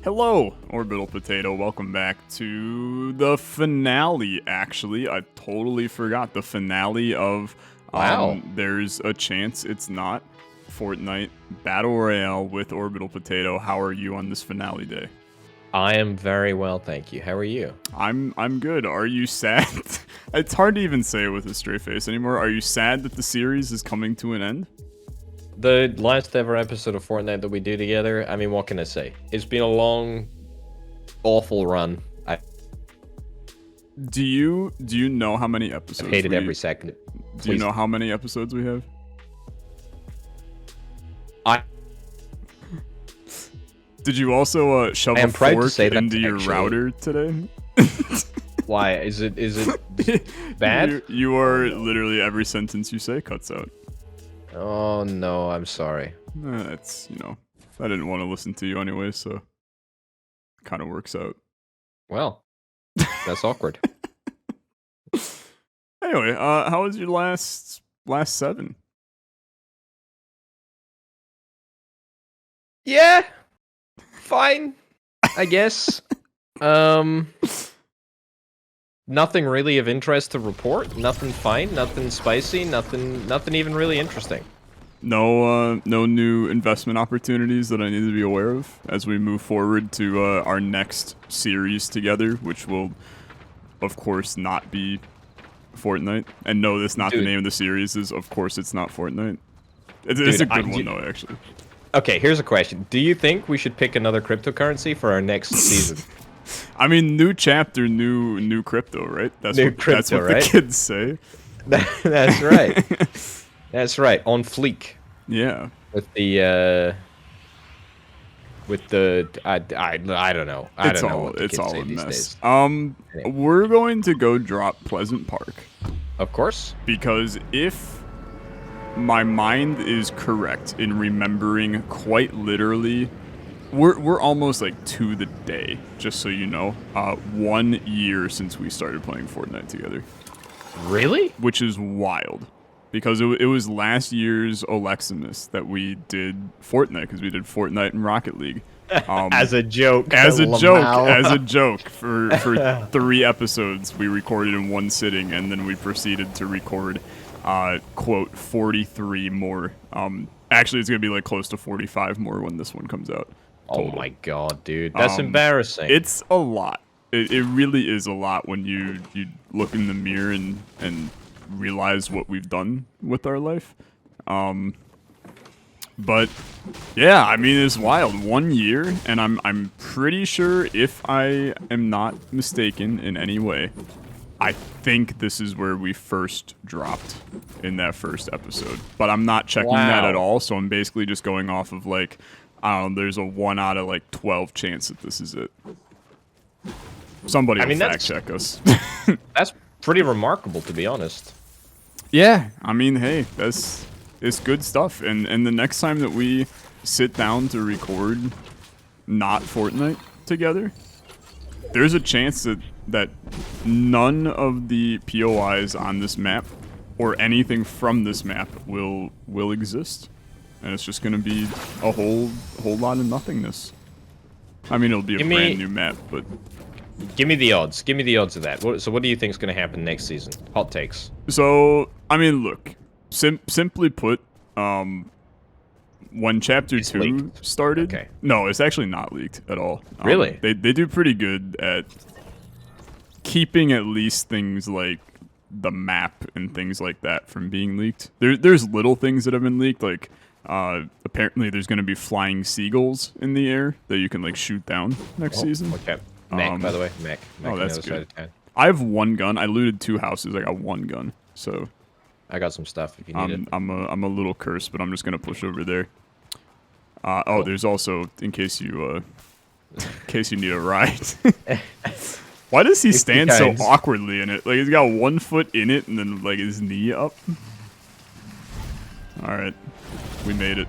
Hello, Orbital Potato. Welcome back to the finale, actually. I totally forgot the finale of Wow. There's a Chance It's Not Fortnite Battle Royale with Orbital Potato. How are you on this finale day? I am very well, thank you. How are you? I'm good. Are you sad? It's hard to even say it with a straight face anymore. Are you sad that the series is coming to an end? The last ever episode of Fortnite that we do together, I mean, what can I say? It's been a long, awful run. Do you know how many episodes? I've hated every second. Do you know how many episodes we have? Did you also shove a fork into your router today? Why? Is it bad? You are literally every sentence you say cuts out. Oh no, I'm sorry. That's, I didn't want to listen to you anyway, so it kind of works out. Well, that's awkward. Anyway, how was your last 7? Yeah, fine, I guess. Nothing really of interest to report. Nothing fine. Nothing spicy. Nothing even really interesting. No new investment opportunities that I need to be aware of as we move forward to our next series together, which will, of course, not be Fortnite. And no, that's not the name of the series. Is of course it's not Fortnite. It's a good one though, actually. Okay, here's a question. Do you think we should pick another cryptocurrency for our next season? I mean, new chapter, new crypto, right? That's what the kids say. That's right. That's right. On fleek. Yeah. With the I don't know. It's all a mess. We're going to go drop Pleasant Park. Of course. Because if my mind is correct in remembering quite literally, we're almost like to the day, just so you know, 1 year since we started playing Fortnite together. Really? Which is wild. Because it was last year's Olexa that we did Fortnite, because we did Fortnite and Rocket League. As a joke. As a joke. For 3 episodes we recorded in one sitting, and then we proceeded to record, quote, 43 more. Actually, it's going to be like close to 45 more when this one comes out. Total. Oh my god, dude. That's embarrassing. It's a lot. It really is a lot when you look in the mirror and realize what we've done with our life. But yeah, I mean, it's wild. 1 year, and I'm pretty sure, if I am not mistaken in any way, I think this is where we first dropped in that first episode. But I'm not checking that at all, so I'm basically just going off of like, there's a 1 out of like 12 chance that this is it. Somebody will fact check us. That's pretty remarkable, to be honest. Yeah, I mean, hey, it's good stuff. And the next time that we sit down to record not Fortnite together, there's a chance that none of the POIs on this map or anything from this map will exist. And it's just going to be a whole lot of nothingness. I mean, it'll be a brand new map, but... Give me the odds. Give me the odds of that. So what do you think is going to happen next season? Hot takes. So, I mean, look. Simply put, when Chapter 2 started... Okay. No, it's actually not leaked at all. Really? They do pretty good at keeping at least things like the map and things like that from being leaked. There's little things that have been leaked, like... apparently there's going to be flying seagulls in the air that you can like shoot down next season. Okay. Mech, by the way. Mech oh, that's good. I have 1 gun. I looted 2 houses. I got 1 gun. So I got some stuff if you need it. I'm a little cursed, but I'm just going to push over there. Oh, there's also, in case you need a ride. Why does he stand so awkwardly in it? Like, he's got 1 foot in it and then like his knee up. All right. We made it.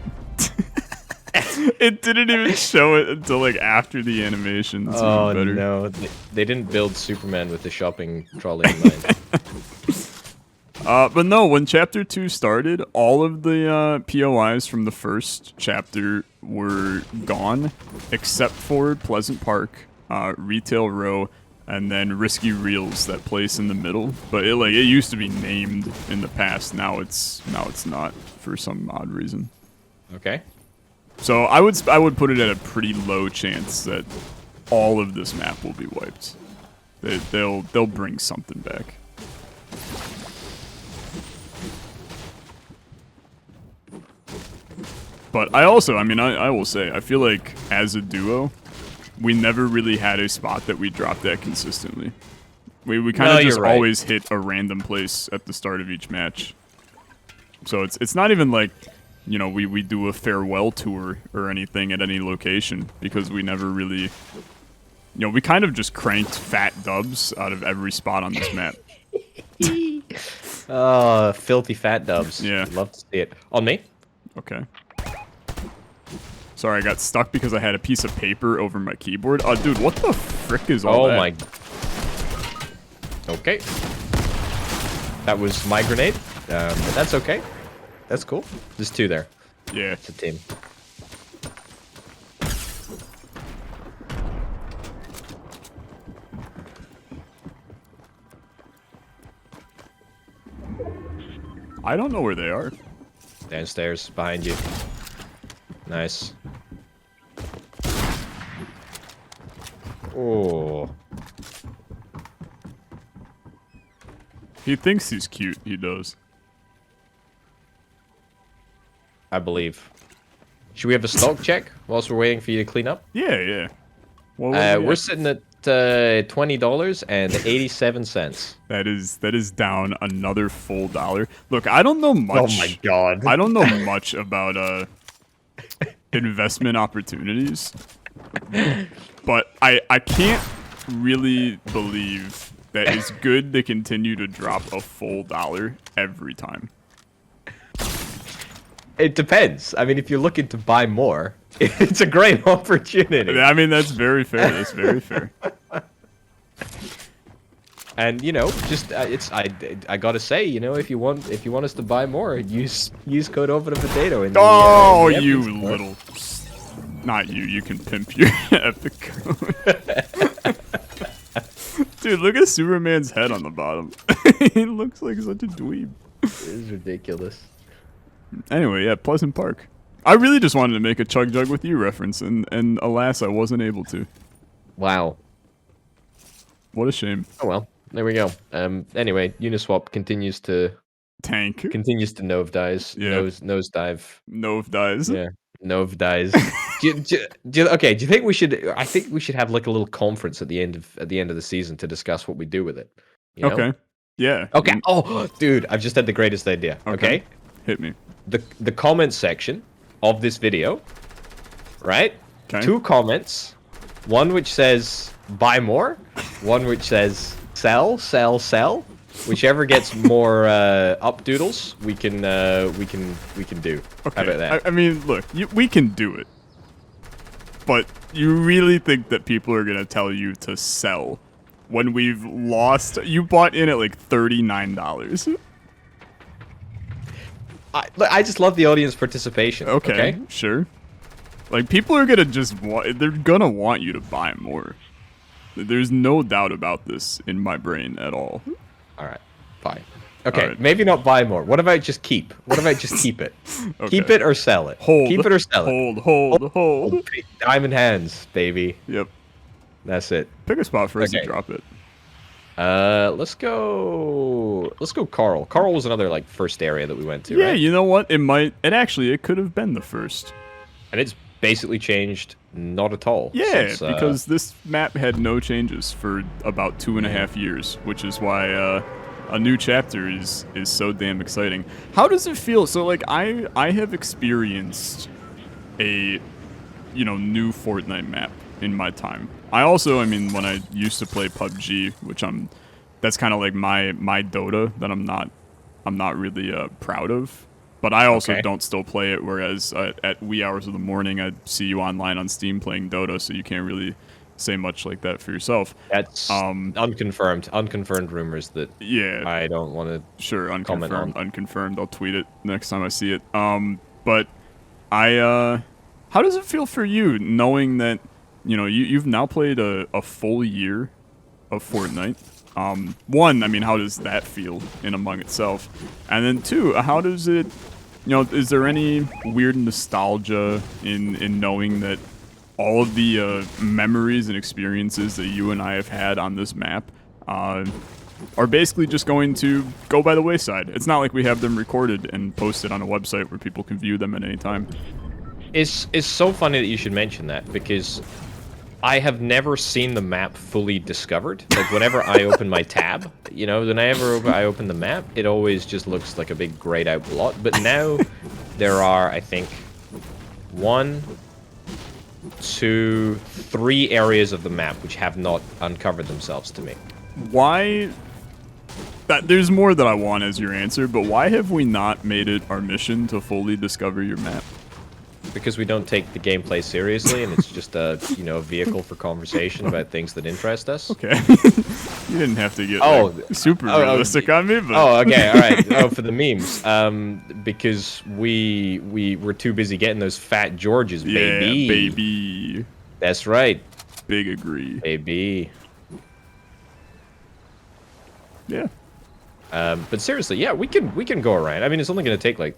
It didn't even show it until like after the animation. Oh no, they didn't build Superman with the shopping trolley in mind. But no, when Chapter 2 started, all of the POIs from the first chapter were gone, except for Pleasant Park, Retail Row, and then Risky Reels that place in the middle. But it used to be named in the past. Now it's not for some odd reason. Okay. So I would put it at a pretty low chance that all of this map will be wiped. They'll bring something back. But I also, I mean, I will say, I feel like as a duo, we never really had a spot that we dropped at consistently. We kind of just always hit a random place at the start of each match. So it's not even like, you know, we do a farewell tour or anything at any location, because we never really, you know, we kind of just cranked fat dubs out of every spot on this map. Oh, filthy fat dubs. Yeah. Love to see it. On me? Okay. Sorry, I got stuck because I had a piece of paper over my keyboard. Oh, dude, what the frick is all that? Oh my... Okay. That was my grenade. But that's okay. That's cool. There's two there. Yeah. It's a team. I don't know where they are. Downstairs, behind you. Nice. Oh. He thinks he's cute. He does. I believe. Should we have a stock check whilst we're waiting for you to clean up? Yeah, yeah. Well, we're sitting at $20.87. That is down another full $1. Look, I don't know much. Oh my god. I don't know much about investment opportunities, but I can't really believe that it's good to continue to drop a full $1 every time. It depends. I mean, if you're looking to buy more, it's a great opportunity. I mean, that's very fair. That's very fair. And you know, just I gotta say, you know, if you want us to buy more, use code over the potato. In Oh, the you store. little! Not you. You can pimp your epic code. Dude, look at Superman's head on the bottom. He looks like such a dweeb. It is ridiculous. Anyway, yeah, Pleasant Park. I really just wanted to make a Chug Jug with You reference, and alas, I wasn't able to. Wow. What a shame. Oh well, there we go. Anyway, Uniswap continues to Tank. nosedive. Yeah. Nosedive. Nove dies. Yeah. Nove dies. Okay. Do you think we should? I think we should have like a little conference at the end of the season to discuss what we do with it. You know? Okay. Yeah. Okay. Oh, dude, I've just had the greatest idea. Okay. Hit me. The comment section of this video, right? Okay. 2 comments. One which says buy more. One which says sell. Whichever gets more up doodles, we can do. Okay. How about that? I mean, look, we can do it. But you really think that people are gonna tell you to sell when we've lost? You bought in at like $39. I just love the audience participation. Okay, sure. Like, people are gonna they're gonna want you to buy more. There's no doubt about this in my brain at all. All right, fine. Okay, right. maybe not buy more. What about just keep? What about just keep it? Okay. Keep it or sell it. Hold. Keep it or sell it. Hold. Diamond hands, baby. Yep. That's it. Pick a spot for us to Okay. drop it. Let's go Carl. Carl was another like first area that we went to, Yeah, right? you know what? It could have been the first. And it's basically changed not at all. Yeah, since, because this map had no changes for about 2.5 years, which is why a new chapter is so damn exciting. How does it feel? So like I have experienced a new Fortnite map in my time. I mean, when I used to play PUBG, which that's kind of like my Dota that I'm not really proud of. But I also don't still play it, whereas at wee hours of the morning, I see you online on Steam playing Dota, so you can't really say much like that for yourself. That's unconfirmed rumors that Yeah, I don't want to sure, comment on. unconfirmed. I'll tweet it next time I see it. But how does it feel for you knowing that, you've now played a full year of Fortnite? One, I mean, how does that feel in among itself? And then two, how does it, is there any weird nostalgia in knowing that all of the memories and experiences that you and I have had on this map are basically just going to go by the wayside? It's not like we have them recorded and posted on a website where people can view them at any time. It's so funny that you should mention that, because I have never seen the map fully discovered. Like, whenever I open my tab, whenever I open the map, it always just looks like a big grayed out blot. But now there are, I think, 1, 2, 3 areas of the map which have not uncovered themselves to me. Why? There's more that I want as your answer, but why have we not made it our mission to fully discover your map? Because we don't take the gameplay seriously, and it's just a vehicle for conversation about things that interest us. Okay. You didn't have to get super realistic on me, but... Oh, okay, all right. Oh, for the memes. Because we were too busy getting those fat Georges, baby. Yeah, baby. That's right. Big agree. Baby. Yeah. But seriously, yeah, we can go around. I mean, it's only going to take, like,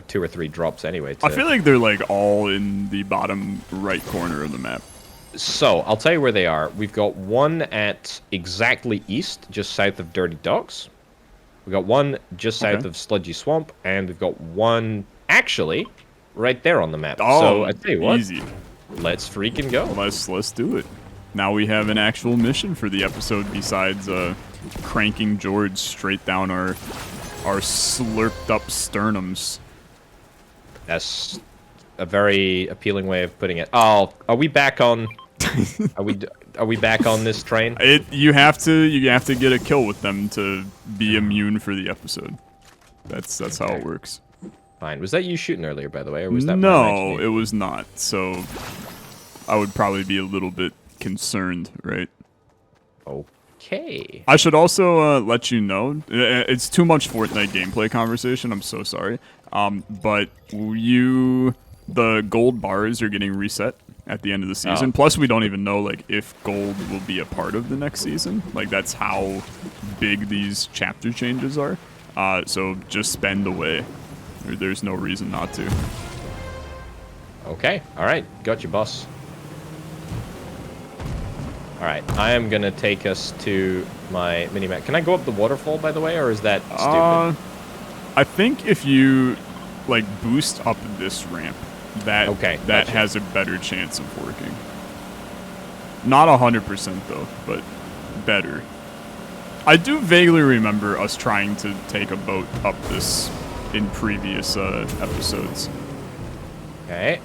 2 or 3 drops anyway. I feel like they're, like, all in the bottom right corner of the map. So, I'll tell you where they are. We've got one at exactly east, just south of Dirty Docks. We've got one just south of Sludgy Swamp, and we've got one, actually, right there on the map. Oh, so, I tell you what, easy. Let's freaking go. Let's do it. Now we have an actual mission for the episode besides cranking George straight down our slurped up sternums. That's a very appealing way of putting it. Oh, are we back on? Are we back on this train? You have to get a kill with them to be immune for the episode. That's how it works. Fine. Was that you shooting earlier, by the way, or was that? No, it was not. So I would probably be a little bit concerned, right? Okay. I should also let you know, it's too much Fortnite gameplay conversation, I'm so sorry. But the gold bars are getting reset at the end of the season. Plus, we don't even know, like, if gold will be a part of the next season. Like, that's how big these chapter changes are. So just spend away. There's no reason not to. Okay. All right. Got you, boss. All right. I am going to take us to my mini-map. Can I go up the waterfall, by the way, or is that stupid? I think if you, like, boost up this ramp, that has a better chance of working. Not 100% though, but better. I do vaguely remember us trying to take a boat up this in previous episodes. Okay.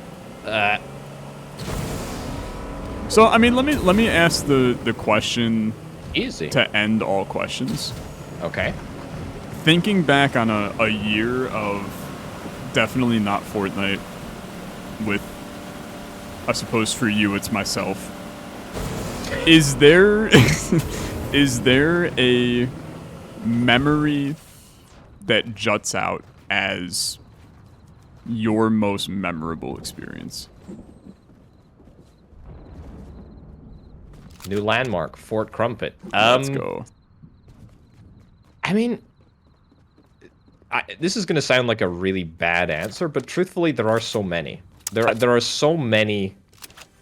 So I mean, let me ask the question. Easy. To end all questions. Okay. Thinking back on a year of definitely not Fortnite with, I suppose for you it's myself. Is there is there a memory that juts out as your most memorable experience? New landmark, Fort Crumpet. Let's go. I mean, this is going to sound like a really bad answer, but truthfully, there are so many. There are so many.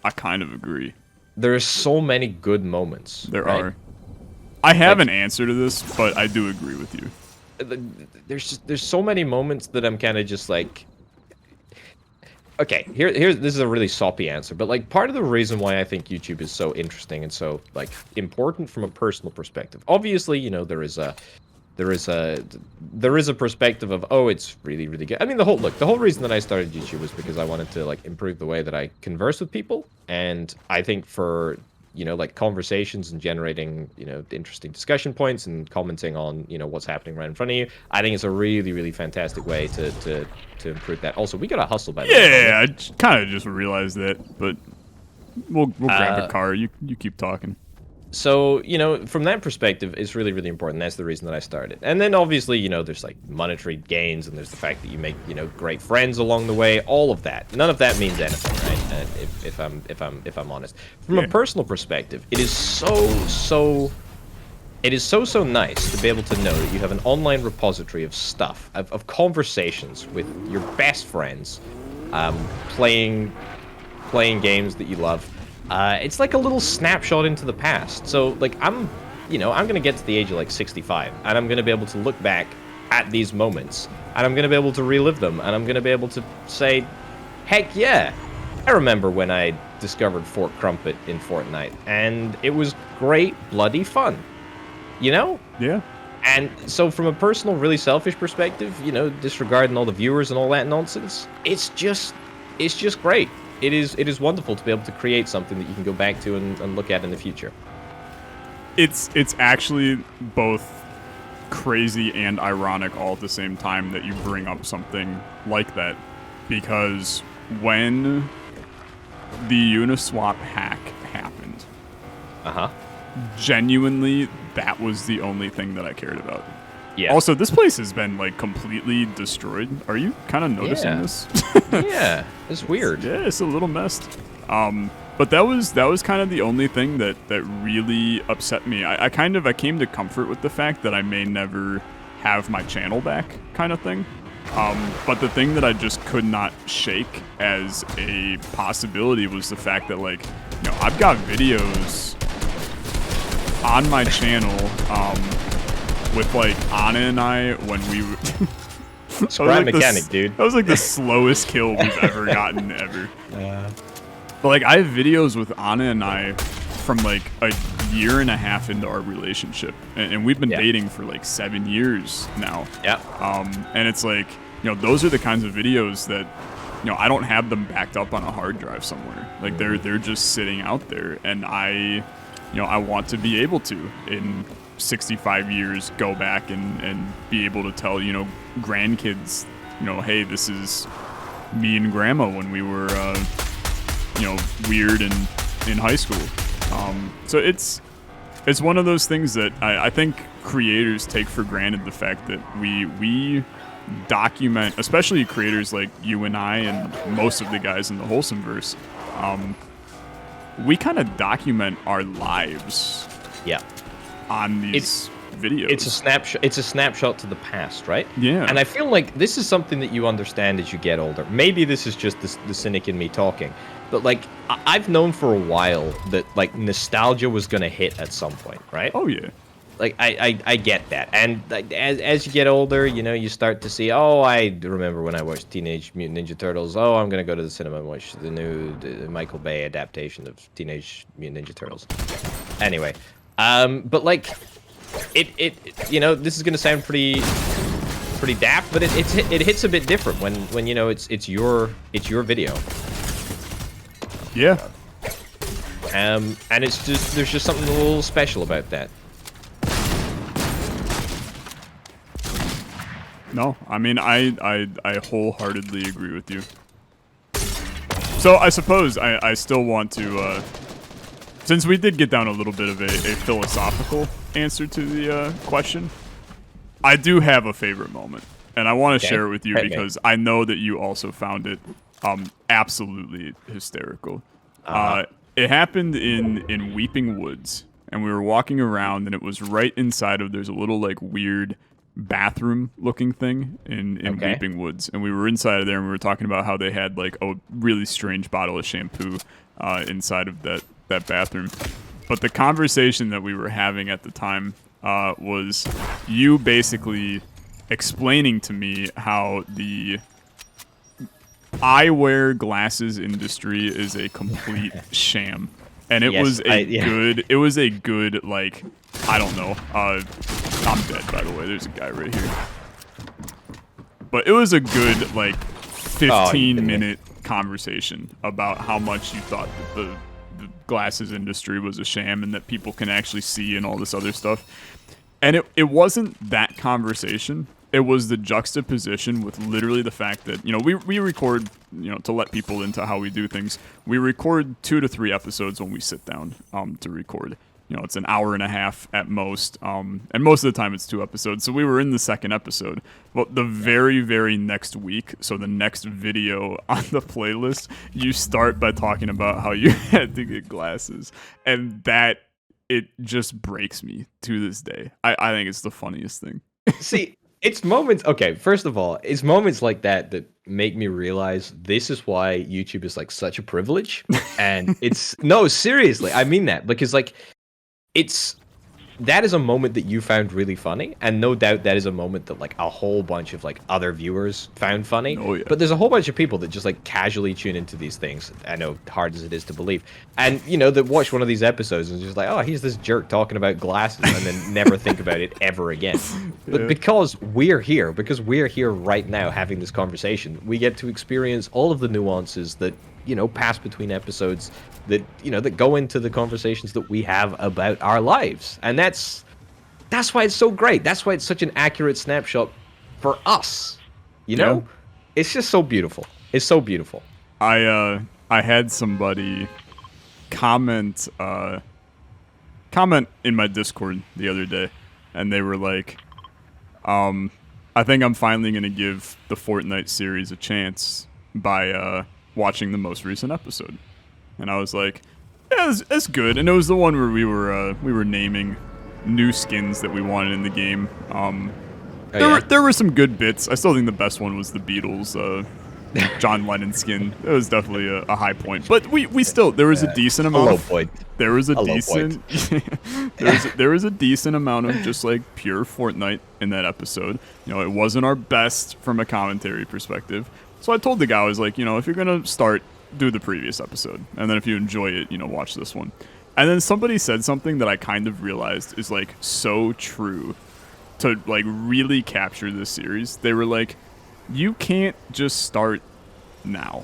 I kind of agree. There are so many good moments. There are. I have an answer to this, but I do agree with you. There's so many moments that I'm kind of just like. Okay, this is a really soppy answer, but like part of the reason why I think YouTube is so interesting and so like important from a personal perspective. Obviously, you know, there is a perspective of, oh, it's really, really good. I mean, the whole reason that I started YouTube was because I wanted to like improve the way that I converse with people, and I think for, you know, like conversations and generating, you know, interesting discussion points and commenting on, you know, what's happening right in front of you, I think it's a really, really fantastic way to improve that. Also, we got a hustle, by the way. Yeah, I kind of just realized that, but We'll grab a car. You keep talking. So, from that perspective, it's really, really important. That's the reason that I started. And then obviously, there's like monetary gains, and there's the fact that you make, great friends along the way. All of that. None of that means anything, right? If I'm honest. From a personal perspective, it is so nice to be able to know that you have an online repository of stuff, of conversations with your best friends, playing games that you love. It's like a little snapshot into the past. So, like, I'm going to get to the age of, like, 65, and I'm going to be able to look back at these moments, and I'm going to be able to relive them, and I'm going to be able to say, heck yeah, I remember when I discovered Fort Crumpet in Fortnite, and it was great bloody fun, Yeah. And so from a personal, really selfish perspective, disregarding all the viewers and all that nonsense, it's just great. It is wonderful to be able to create something that you can go back to and look at in the future. It's actually both crazy and ironic all at the same time that you bring up something like that, because when the Uniswap hack happened, genuinely, that was the only thing that I cared about. Yeah. Also, this place has been, like, completely destroyed. Are you kind of noticing this? Yeah, it's weird. Yeah, it's a little messed. But that was kind of the only thing that really upset me. I came to comfort with the fact that I may never have my channel back, kind of thing. But the thing that I just could not shake as a possibility was the fact that, like, I've got videos on my channel, with, like, Anna and I when we were... Scrap mechanic, dude. That was, like, the slowest kill we've ever gotten, ever. But, like, I have videos with Anna and I from, like, a year and a half into our relationship. And we've been dating for, like, 7 years now. Yeah. And it's like, those are the kinds of videos that, I don't have them backed up on a hard drive somewhere. Like, they're just sitting out there. And I want to be able to, in 65 years, go back and be able to tell, grandkids, hey, this is me and grandma when we were, weird in high school. So it's one of those things that I think creators take for granted, the fact that we document, especially creators like you and I and most of the guys in the Wholesomeverse, we kind of document our lives. Yeah. On these videos. It's a snapshot to the past, right? Yeah. And I feel like this is something that you understand as you get older. Maybe this is just the cynic in me talking, but, like, I've known for a while that, like, nostalgia was gonna hit at some point, right? Oh yeah. Like, I get that, and, like, as you get older, you start to see, oh, I remember when I watched Teenage Mutant Ninja Turtles. Oh, I'm gonna go to the cinema and watch the new Michael Bay adaptation of Teenage Mutant Ninja Turtles. Anyway. But, like, this is gonna sound pretty daft, but it hits a bit different when it's your video. Yeah. And there's just something a little special about that. No, I mean, I wholeheartedly agree with you. So I suppose I still want to, since we did get down a little bit of a philosophical answer to the question, I do have a favorite moment, and I want to share it with you because I know that you also found it absolutely hysterical. It happened in Weeping Woods, and we were walking around, and it was right inside of, there's a little, like, weird bathroom looking thing in Weeping Woods, and we were inside of there, and we were talking about how they had, like, a really strange bottle of shampoo inside of that bathroom. But the conversation that we were having at the time was you basically explaining to me how the eyewear glasses industry is a complete sham. And it was a good, like, I don't know. I'm dead, by the way. There's a guy right here. But it was a good, like, 15-minute conversation about how much you thought that the glasses industry was a sham and that people can actually see and all this other stuff. And it wasn't that conversation it was the juxtaposition with literally the fact that, you know, we record, you know, to let people into how we do things. We record 2 to 3 episodes when we sit down to record. You know, it's an hour and a half at most, and most of the time it's 2 episodes. So we were in the 2nd episode. Well, the very, very next week, so the next video on the playlist, you start by talking about how you had to get glasses. And that, it just breaks me to this day. I think it's the funniest thing. See, it's moments. Okay, first of all, it's moments like that that make me realize this is why YouTube is like such a privilege. And it's no, seriously, I mean that, because like that is a moment that you found really funny, and no doubt that is a moment that like a whole bunch of like other viewers found funny. Oh, yeah. But there's a whole bunch of people that just like casually tune into these things. I know, hard as it is to believe, and you know, that watch one of these episodes and just like, oh, he's this jerk talking about glasses, and then never think about it ever again. But because we're here right now having this conversation, we get to experience all of the nuances that, you know, pass between episodes, that, you know, that go into the conversations that we have about our lives. And that's why it's so great. That's why it's such an accurate snapshot for us. You know? Yeah. It's just so beautiful. It's so beautiful. I had somebody comment in my Discord the other day, and they were like, I think I'm finally gonna give the Fortnite series a chance by watching the most recent episode. And I was like, yeah, it's good. And it was the one where we were naming new skins that we wanted in the game. There were some good bits. I still think the best one was the Beatles John Lennon skin. It was definitely a high point. But we still, there was a decent amount. A low point. There was a decent there was a decent amount of just like pure Fortnite in that episode. You know, it wasn't our best from a commentary perspective. So I told the guy, I was like, you know, if you're gonna start, do the previous episode, and then if you enjoy it, you know, watch this one. And then somebody said something that I kind of realized is like so true to like really capture this series. They were like, you can't just start now.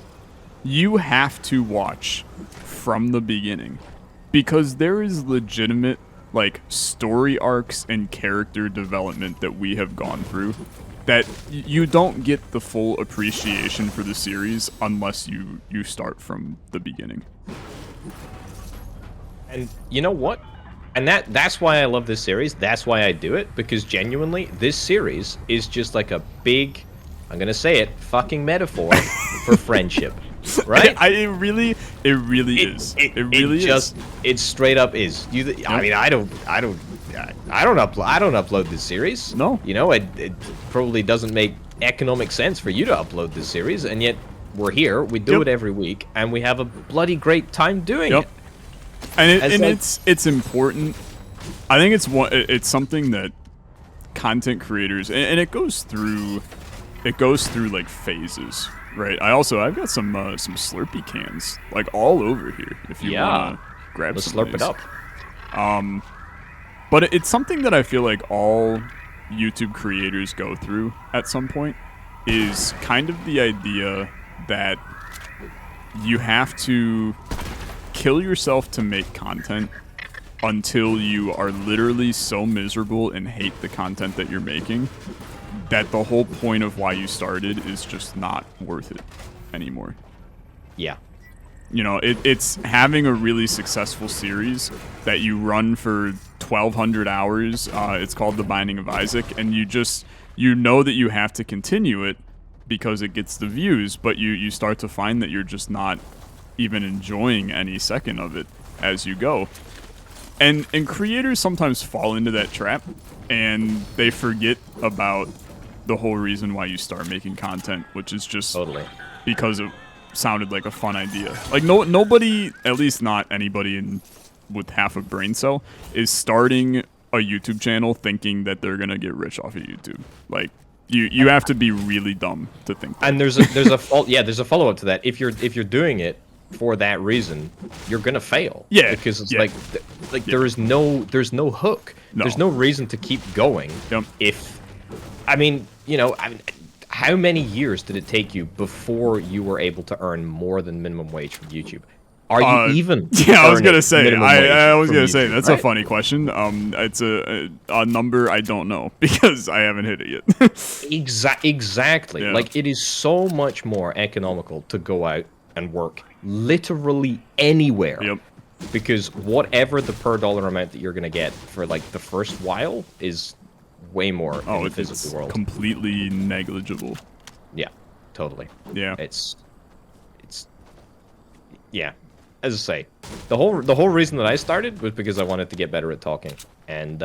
You have to watch from the beginning, because there is legitimate like story arcs and character development that we have gone through that you don't get the full appreciation for the series unless you start from the beginning. And you know what? And that's why I love this series. That's why I do it, because genuinely, this series is just like a big, I'm gonna say it, fucking metaphor for friendship. Right? It really is. It really is. It straight up is. I mean, I don't upload this series. No. You know, it probably doesn't make economic sense for you to upload this series, and yet we're here. We do it every week, and we have a bloody great time doing it. And it's important. I think it's something that content creators, and it goes through like phases, right? I've got some Slurpee cans like all over here if you want to grab some. Let's slurp it up. But it's something that I feel like all YouTube creators go through at some point, is kind of the idea that you have to kill yourself to make content until you are literally so miserable and hate the content that you're making that the whole point of why you started is just not worth it anymore. Yeah. You know, it's having a really successful series that you run for 1,200 hours. It's called The Binding of Isaac, and you know that you have to continue it because it gets the views, but you start to find that you're just not even enjoying any second of it as you go. And creators sometimes fall into that trap, and they forget about the whole reason why you start making content, which is just because it sounded like a fun idea. Like nobody, at least not anybody with half a brain cell, is starting a YouTube channel thinking that they're gonna get rich off of YouTube. Like you have to be really dumb to think that. And there's a follow up to that. If you're doing it for that reason, you're gonna fail. Yeah, because it's like there's no hook. No. There's no reason to keep going. Yep. If how many years did it take you before you were able to earn more than minimum wage from YouTube? Are you even? Yeah, I was gonna earning say. minimum wage I was from gonna say YouTube, that's right? a funny question. It's a number I don't know because I haven't hit it yet. Exactly. Yeah. Like, it is so much more economical to go out and work literally anywhere. Yep. Because whatever the per dollar amount that you're going to get for, like, the first while is way more in the It's physical world. completely negligible. Yeah, totally. Yeah. It's yeah. As I say, the whole reason that I started was because I wanted to get better at talking. And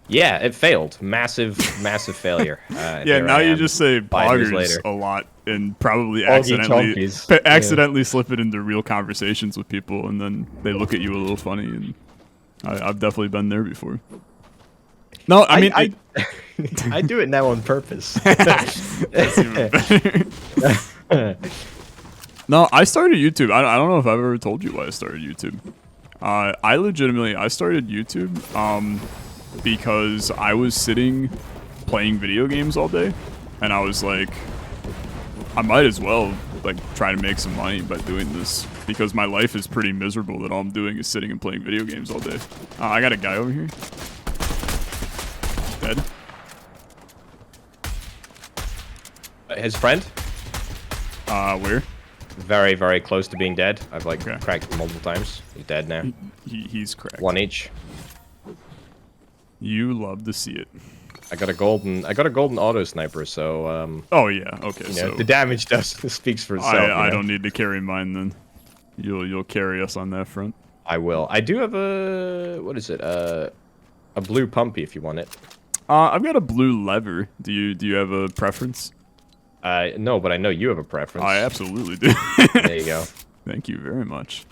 yeah, it failed. Massive failure. Yeah, Here now I you am just say 5 years poggers later. a lot and probably Poggy accidentally chonkies. accidentally slip it into real conversations with people, and then they look at you a little funny. And I've definitely been there before. No, I mean, I do it now on purpose. that's even better. No, I started YouTube. I don't know if I've ever told you why I started YouTube. I started YouTube because I was sitting playing video games all day, and I was like, I might as well like try to make some money by doing this because my life is pretty miserable that all I'm doing is sitting and playing video games all day. I got a guy over here. Dead. His friend? Where? Very, very close to being dead. I've like Okay. cracked him multiple times. He's dead now. He's cracked. One each. You love to see it. I got a golden auto sniper, so Oh yeah, okay. you know, So the damage does speaks for itself. I you know? don't need to carry mine then. You'll carry us on that front. I will. I do have a what is it? A blue pumpy if you want it. I've got a blue lever. Do you have a preference? No, but I know you have a preference. I absolutely do. There you go. Thank you very much.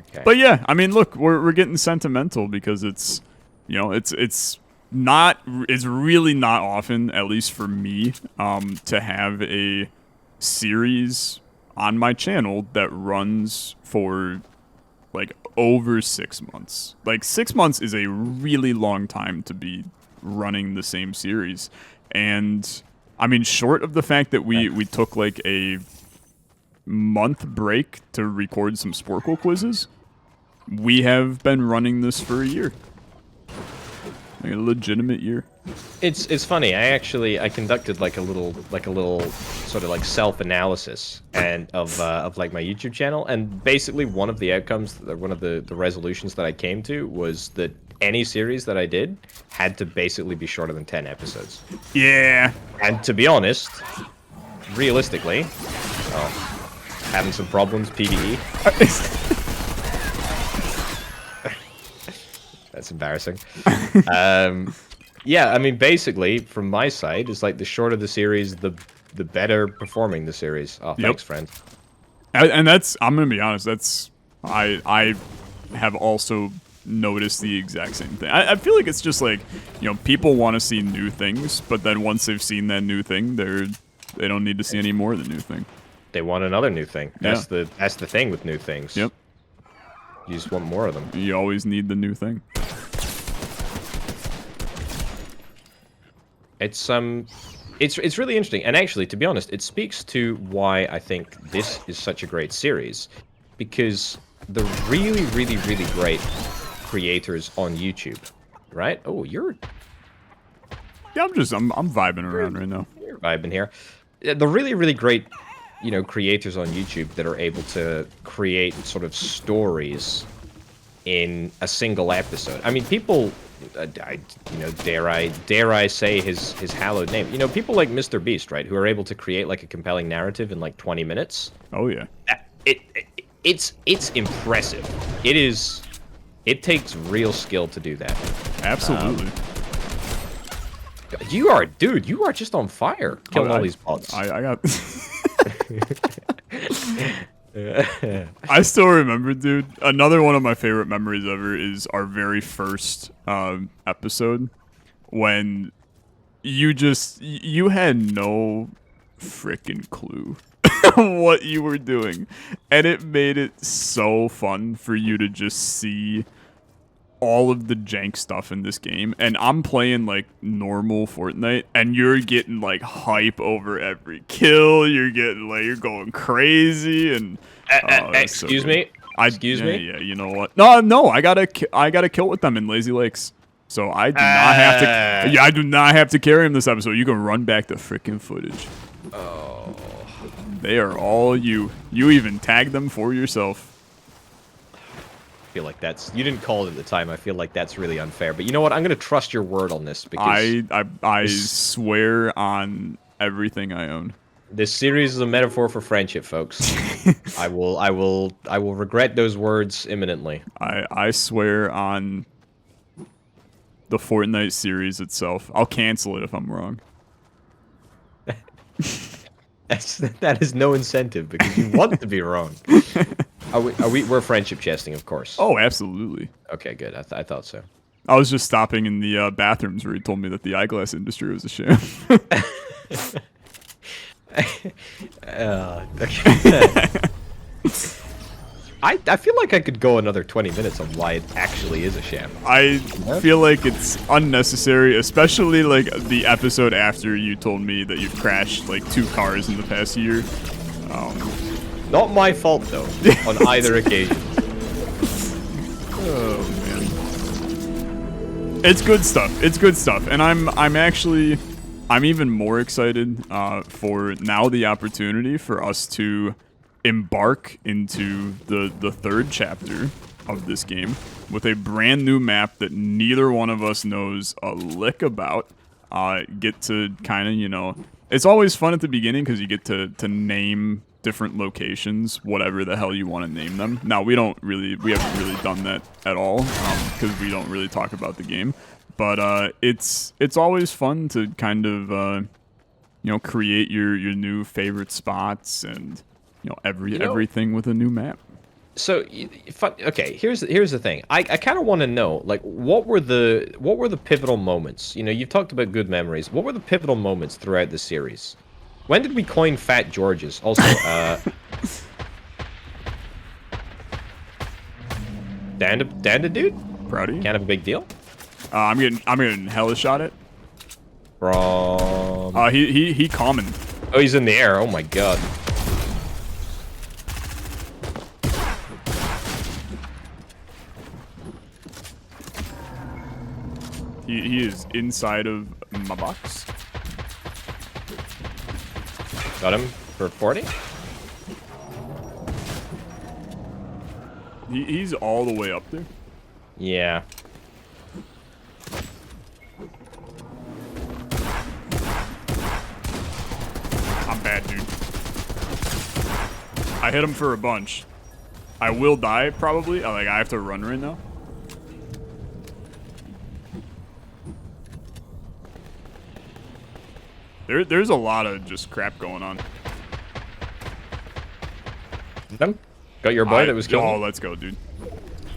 Okay. But yeah, I mean, look, we're getting sentimental because it's, you know, it's really not often, at least for me, to have a series on my channel that runs for like over 6 months. Like 6 months is a really long time to be running the same series. And I mean, short of the fact that we took like a month break to record some Sporkle quizzes, we have been running this for a year. Like a legitimate year. It's funny. I conducted like a little sort of like self-analysis and of like my YouTube channel, and basically one of the outcomes, one of the resolutions that I came to was that any series that I did had to basically be shorter than 10 episodes. Yeah. And to be honest, realistically, having some problems, PvE. That's embarrassing. Yeah, I mean, basically, from my side, it's like the shorter the series, the better performing the series. Oh, thanks, friend. And that's, I'm gonna be honest, that's, I have also noticed the exact same thing. I feel like it's just like, you know, people want to see new things, but then once they've seen that new thing, they don't need to see any more of the new thing. They want another new thing. Yeah. That's the thing with new things. Yep. You just want more of them. You always need the new thing. It's really interesting, and actually, to be honest, it speaks to why I think this is such a great series, because the really, really, really great creators on YouTube, right? Oh, you're Yeah, I'm vibing around right now. you're vibing here. The really, really great, you know, creators on YouTube that are able to create sort of stories in a single episode. I mean, people, you know, dare I say his hallowed name. You know, people like Mr. Beast, right, who are able to create like a compelling narrative in like 20 minutes. Oh yeah. It's impressive. It takes real skill to do that. Absolutely. You are just on fire, killing all these bots. I got. I still remember, dude. Another one of my favorite memories ever is our very first episode when you had no freaking clue what you were doing, and it made it so fun for you to just see all of the jank stuff in this game. And I'm playing like normal Fortnite, and you're getting like hype over every kill. You're getting like, you're going crazy, and That's so Excuse good. me. Excuse me. Yeah, you know what? No, I got a kill with them in Lazy Lakes, so I do not have to. Yeah, I do not have to carry him this episode. You can run back the freaking footage. Oh. They are all you. You even tagged them for yourself. I feel like that's you didn't call it at the time. I feel like that's really unfair. But you know what? I'm gonna trust your word on this because I swear on everything I own. this series is a metaphor for friendship, folks. I will regret those words imminently. I swear on the Fortnite series itself. I'll cancel it if I'm wrong. That is no incentive because you want to be wrong. We're friendship chesting, of course. Oh, absolutely. Okay, good. I thought so. I was just stopping in the bathrooms where he told me that the eyeglass industry was a sham. Okay. I feel like I could go another 20 minutes on why it actually is a sham. I feel like it's unnecessary, especially like the episode after you told me that you've crashed like 2 cars in the past year. Not my fault though, on either occasion. Oh man, it's good stuff. It's good stuff, and I'm even more excited for now the opportunity for us to embark into the 3rd chapter of this game with a brand new map that neither one of us knows a lick about. Get to kind of, you know, it's always fun at the beginning because you get to name different locations, whatever the hell you want to name them. Now, we haven't really done that at all because we don't really talk about the game. But it's always fun to kind of, you know, create your new favorite spots and, you know, everything with a new map. So, okay, here's the thing. I kind of want to know, like, what were the pivotal moments? You know, you've talked about good memories. What were the pivotal moments throughout the series? When did we coin Fat Georges? Also, Danda dude? Proud of you. Kind of a big deal. I'm getting hella shot at. From he common. Oh, he's in the air. Oh my god. He is inside of my box. Got him for 40. He's all the way up there. Yeah. I'm bad, dude. I hit him for a bunch. I will die, probably. I have to run right now. There's a lot of just crap going on. Got your boy that was killed. Oh, let's go, dude.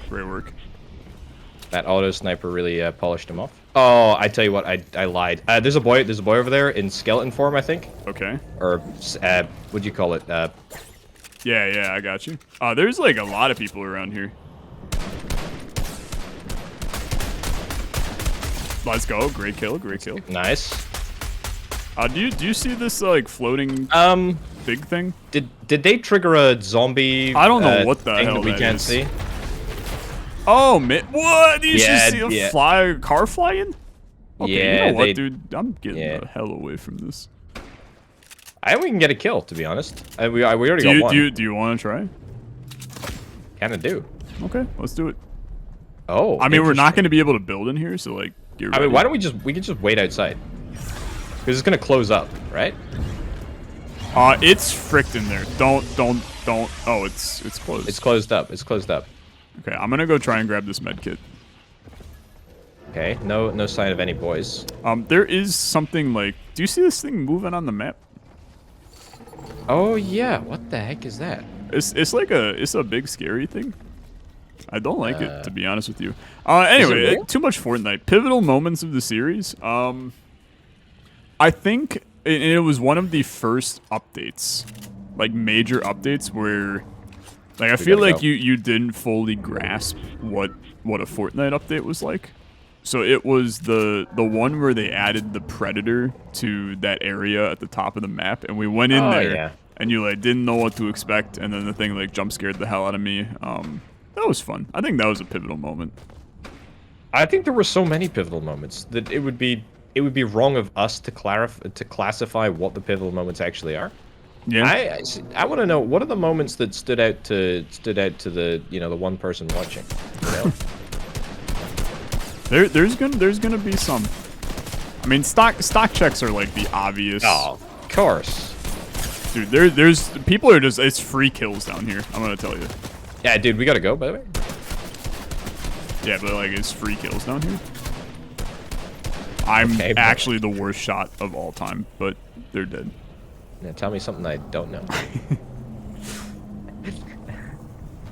Great work. That auto sniper really polished him off. Oh, I tell you what, I lied. There's a boy over there in skeleton form, I think. Okay. Or what'd you call it? Yeah, I got you. There's like a lot of people around here. Let's go. Great kill. Nice. Do you see this like floating big thing? Did they trigger a zombie? I don't know what the thing hell that we can't is. see. Oh man, what? You Yeah, should see yeah. a car flying? Okay, Yeah, you know what, they- dude? I'm getting yeah. the hell away from this. I think we can get a kill, to be honest. We already got one. Do you want to try? Kind of do. Okay, let's do it. Oh. I mean, we're not going to be able to build in here, so like, get ready. I mean, why don't we can just wait outside? Because it's gonna close up, right? It's fricked in there. Don't. Oh, it's closed. It's closed up. It's closed up. Okay, I'm gonna go try and grab this med kit. Okay. No sign of any boys. There is something like. Do you see this thing moving on the map? Oh yeah. What the heck is that? It's like a big scary thing. I don't like it, to be honest with you. Anyway, real? too much Fortnite. Pivotal moments of the series. I think it was one of the first updates, like major updates, where, like, I feel gotta like go. you didn't fully grasp what a Fortnite update was like. So it was the one where they added the Predator to that area at the top of the map, and we went in Oh, there, yeah. and you like didn't know what to expect, and then the thing like jump scared the hell out of me. That was fun. I think that was a pivotal moment. I think there were so many pivotal moments that it would be wrong of us to classify what the pivotal moments actually are. Yeah. I want to know, what are the moments that stood out to the the one person watching. You know? There's gonna be some. I mean, stock checks are like the obvious. Oh, of course. Dude, there's people are just, it's free kills down here. I'm gonna tell you. Yeah, dude, we gotta go, by the way. Yeah, but like it's free kills down here. I'm actually the worst shot of all time, but they're dead. Now tell me something I don't know.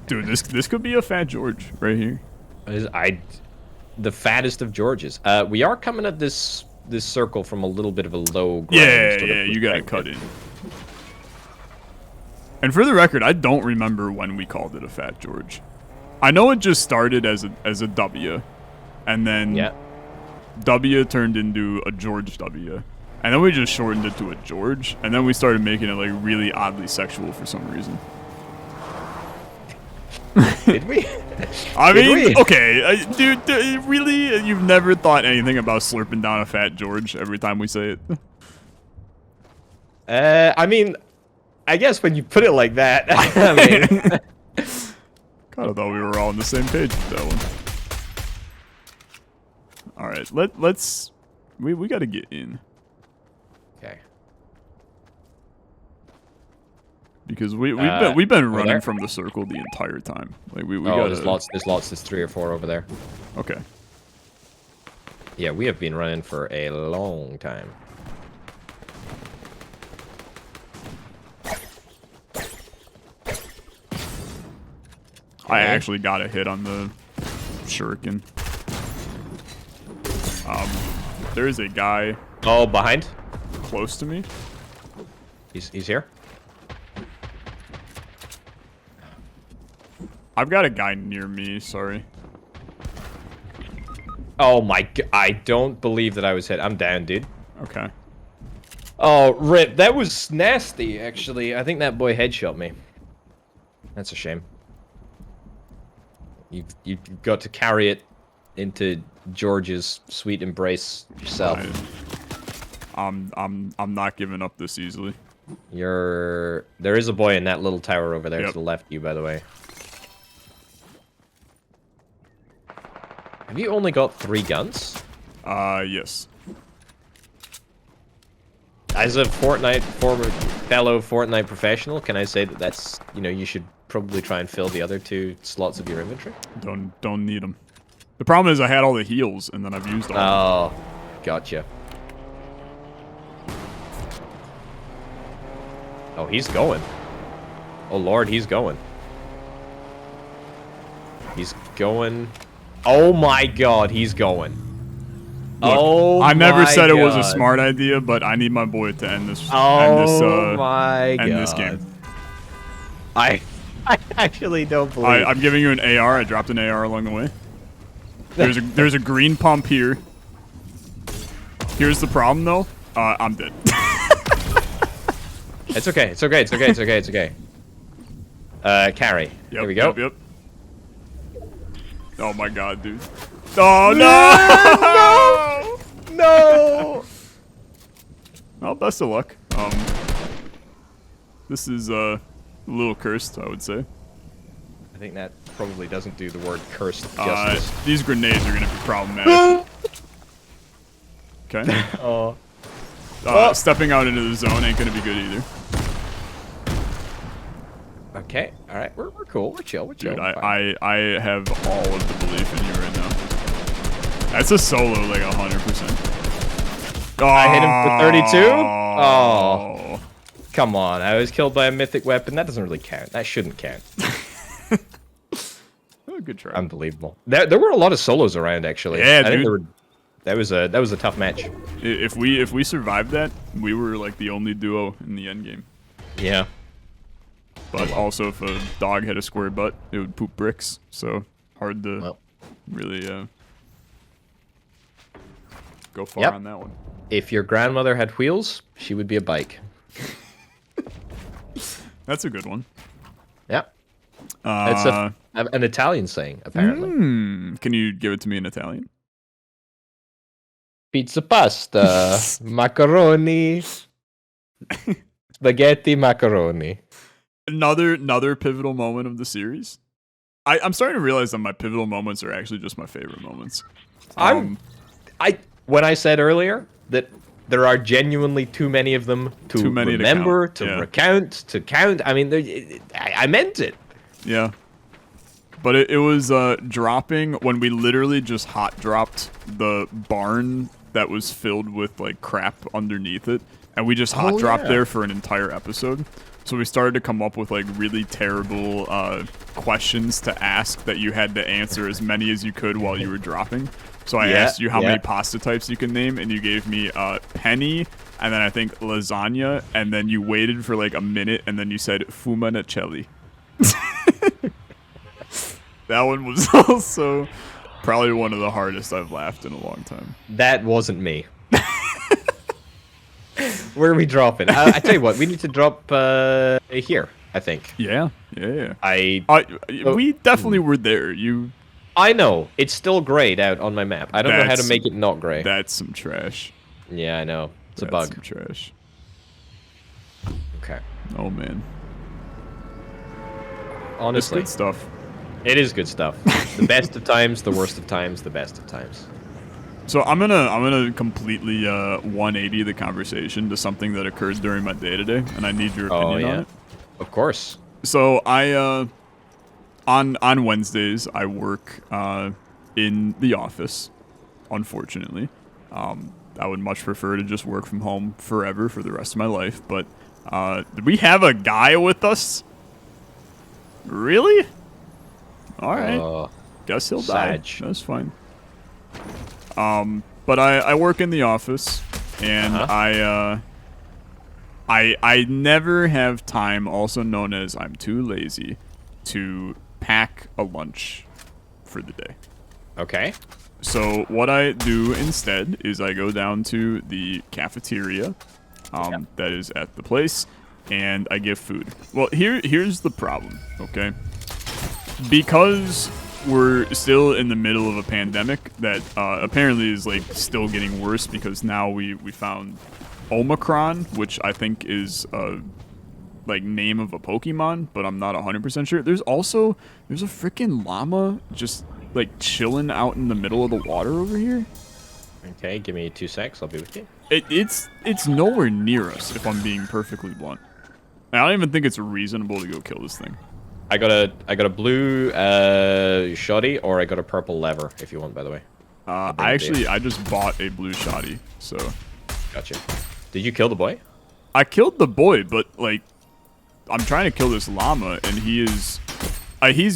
Dude, this could be a Fat George right here. The fattest of Georges. We are coming at this circle from a little bit of a low ground. Yeah, you gotta cut in. And for the record, I don't remember when we called it a Fat George. I know it just started as a W, and then W turned into a George W, and then we just shortened it to a George, and then we started making it like really oddly sexual for some reason. Did we? I mean, okay, dude, really, you've never thought anything about slurping down a Fat George every time we say it? I mean, I guess when you put it like that, I mean, kind of thought we were all on the same page with that one. All right, let's we got to get in. Okay. Because we've been running from the circle the entire time. Like we got. There's lots. There's 3 or 4 over there. Okay. Yeah, we have been running for a long time. I actually got a hit on the shuriken. There is a guy. Oh, behind? Close to me. He's here. I've got a guy near me. Sorry. Oh my god! I don't believe that I was hit. I'm down, dude. Okay. Oh, rip! That was nasty. Actually, I think that boy headshot me. That's a shame. You've got to carry it into George's sweet embrace yourself. I'm not giving up this easily. There is a boy in that little tower over there to the left of you, by the way. Have you only got 3 guns? Yes. As a former fellow Fortnite professional, can I say that that's, you should probably try and fill the other 2 slots of your inventory? Don't need them. The problem is I had all the heals and then I've used all. Oh, gotcha. Oh, he's going. Oh lord, he's going. He's going. Oh my god, he's going. Look, I never said it was a smart idea, but I need my boy to end this. End this game. I actually don't believe. I'm giving you an AR. I dropped an AR along the way. There's a green pump here. Here's the problem though. I'm dead. It's okay. It's okay. It's okay. It's okay. It's okay. Carry. Here we go. Yep. Oh my god, dude. Oh no! No! Well, best of luck. This is a little cursed, I would say. I think that probably doesn't do the word cursed justice. These grenades are gonna be problematic. Okay. Stepping out into the zone ain't gonna be good either. Okay. All right. We're cool. We're chill. We're chill. Dude, I have all of the belief in you right now. That's a solo, like 100%. I hit him for 32? Oh. Come on. I was killed by a mythic weapon. That doesn't really count. That shouldn't count. Oh, good try. Unbelievable. There were a lot of solos around, actually. Yeah, I dude. think that was a tough match. If we survived that, we were like the only duo in the end game. Yeah. But also, if a dog had a square butt, it would poop bricks. So hard to really go far on that one. If your grandmother had wheels, she would be a bike. That's a good one. Yeah. It's an Italian saying, apparently. Can you give it to me in Italian? Pizza pasta, macaroni, spaghetti macaroni. Another pivotal moment of the series. I'm starting to realize that my pivotal moments are actually just my favorite moments. When I said earlier that there are genuinely too many of them to remember, to recount, to count. I mean, I meant it. Yeah. But it was dropping when we literally just hot dropped the barn that was filled with like crap underneath it, and we just hot dropped there for an entire episode. So we started to come up with like really terrible questions to ask that you had to answer as many as you could while you were dropping. So I asked you how many pasta types you can name, and you gave me penny, and then I think lasagna, and then you waited for like a minute, and then you said fumanicelli. That one was also probably one of the hardest I've laughed in a long time. That wasn't me. Where are we dropping? I tell you what, we need to drop here, I think. Yeah. We definitely were there. I know. It's still grayed out on my map. I don't know how to make it not gray. That's some trash. Yeah, I know. It's a bug. Some trash. Okay. Oh, man. Honestly. It's good stuff. It is good stuff. The best of times, the worst of times, the best of times. So I'm gonna completely 180 the conversation to something that occurred during my day today, and I need your opinion on it. Of course. So I on Wednesdays I work in the office. Unfortunately, I would much prefer to just work from home forever for the rest of my life. But we have a guy with us. Really? All right. Guess he'll die. That's fine. But I work in the office, and I never have time, also known as I'm too lazy, to pack a lunch for the day. Okay. So what I do instead is I go down to the cafeteria that is at the place, and I get food. Well, here's the problem, okay? Because we're still in the middle of a pandemic that apparently is like still getting worse because now we found Omicron, which I think is like name of a Pokemon, but I'm not 100% sure. There's a freaking llama just like chilling out in the middle of the water over here. Okay, give me 2 secs. I'll be with you. It's nowhere near us, if I'm being perfectly blunt. I don't even think it's reasonable to go kill this thing. I got a blue shoddy, or I got a purple lever, if you want, by the way. I just bought a blue shoddy, so. Gotcha. Did you kill the boy? I killed the boy, but like, I'm trying to kill this llama, and he's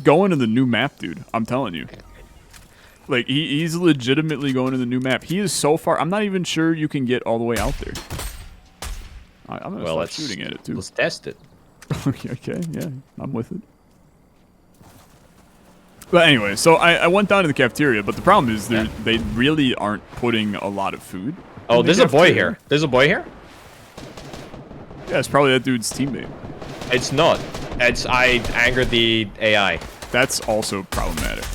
going to the new map, dude. I'm telling you. Like, he's legitimately going to the new map. He is so far. I'm not even sure you can get all the way out there. I'm gonna start shooting at it too. Let's test it. Okay, yeah, I'm with it. But anyway, so I went down to the cafeteria, but the problem is they really aren't putting a lot of food. Oh, there's a boy here. There's a boy here? Yeah, it's probably that dude's teammate. It's not. I angered the AI. That's also problematic.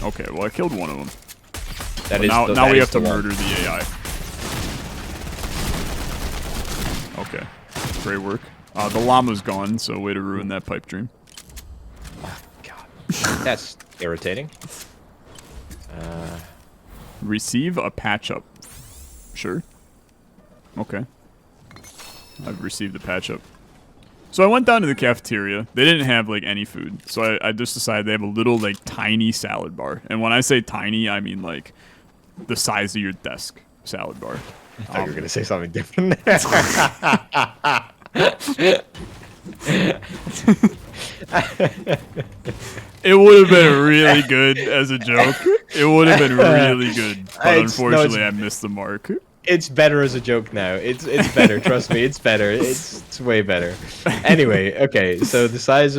Okay, well I killed one of them. Now we have to murder the AI. Okay, great work. The llama's gone, so way to ruin that pipe dream. Oh, God. That's irritating. Receive a patch up. Sure. Okay. I've received a patch up. So I went down to the cafeteria. They didn't have like any food. So I just decided they have a little like tiny salad bar. And when I say tiny, I mean like the size of your desk salad bar. I thought you were going to say something different. It would have been really good as a joke. It would have been really good. But unfortunately, I missed the mark. It's better as a joke now. It's better. Trust me, it's better. It's way better. Anyway, okay. So the size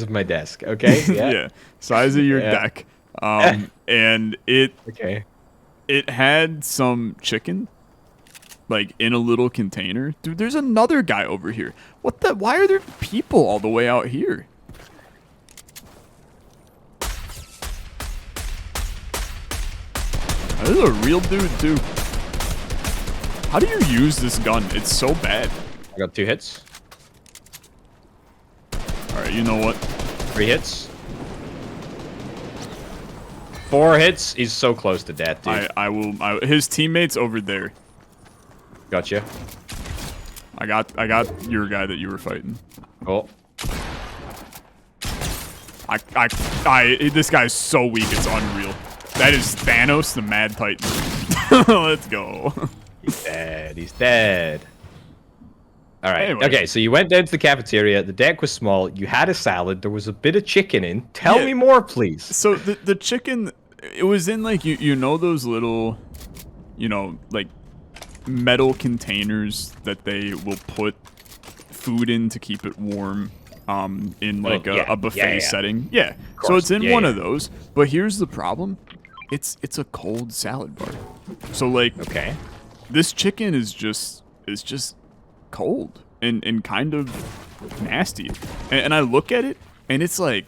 of my desk. Okay. Yeah. Yeah. Size of your deck. And it okay. It had some chicken like in a little container. Dude, there's another guy over here. What the? Why are there people all the way out here? This is a real dude too. How do you use this gun? It's so bad. I got 2 hits. All right, you know what? 3 hits. 4 hits. He's so close to death, dude. I will. His teammates over there. Gotcha. I got your guy that you were fighting. Oh. This guy's so weak, it's unreal. That is Thanos, the Mad Titan. Let's go. He's dead. He's dead. All right. Anyway. Okay, so you went down to the cafeteria. The deck was small. You had a salad. There was a bit of chicken in. Tell me more, please. So the chicken, it was in like, you know those little, you know, like metal containers that they will put food in to keep it warm in like a buffet setting. Yeah. So it's in one of those. But here's the problem. It's a cold salad bar. So like this chicken is just cold and kind of nasty. And I look at it and it's like,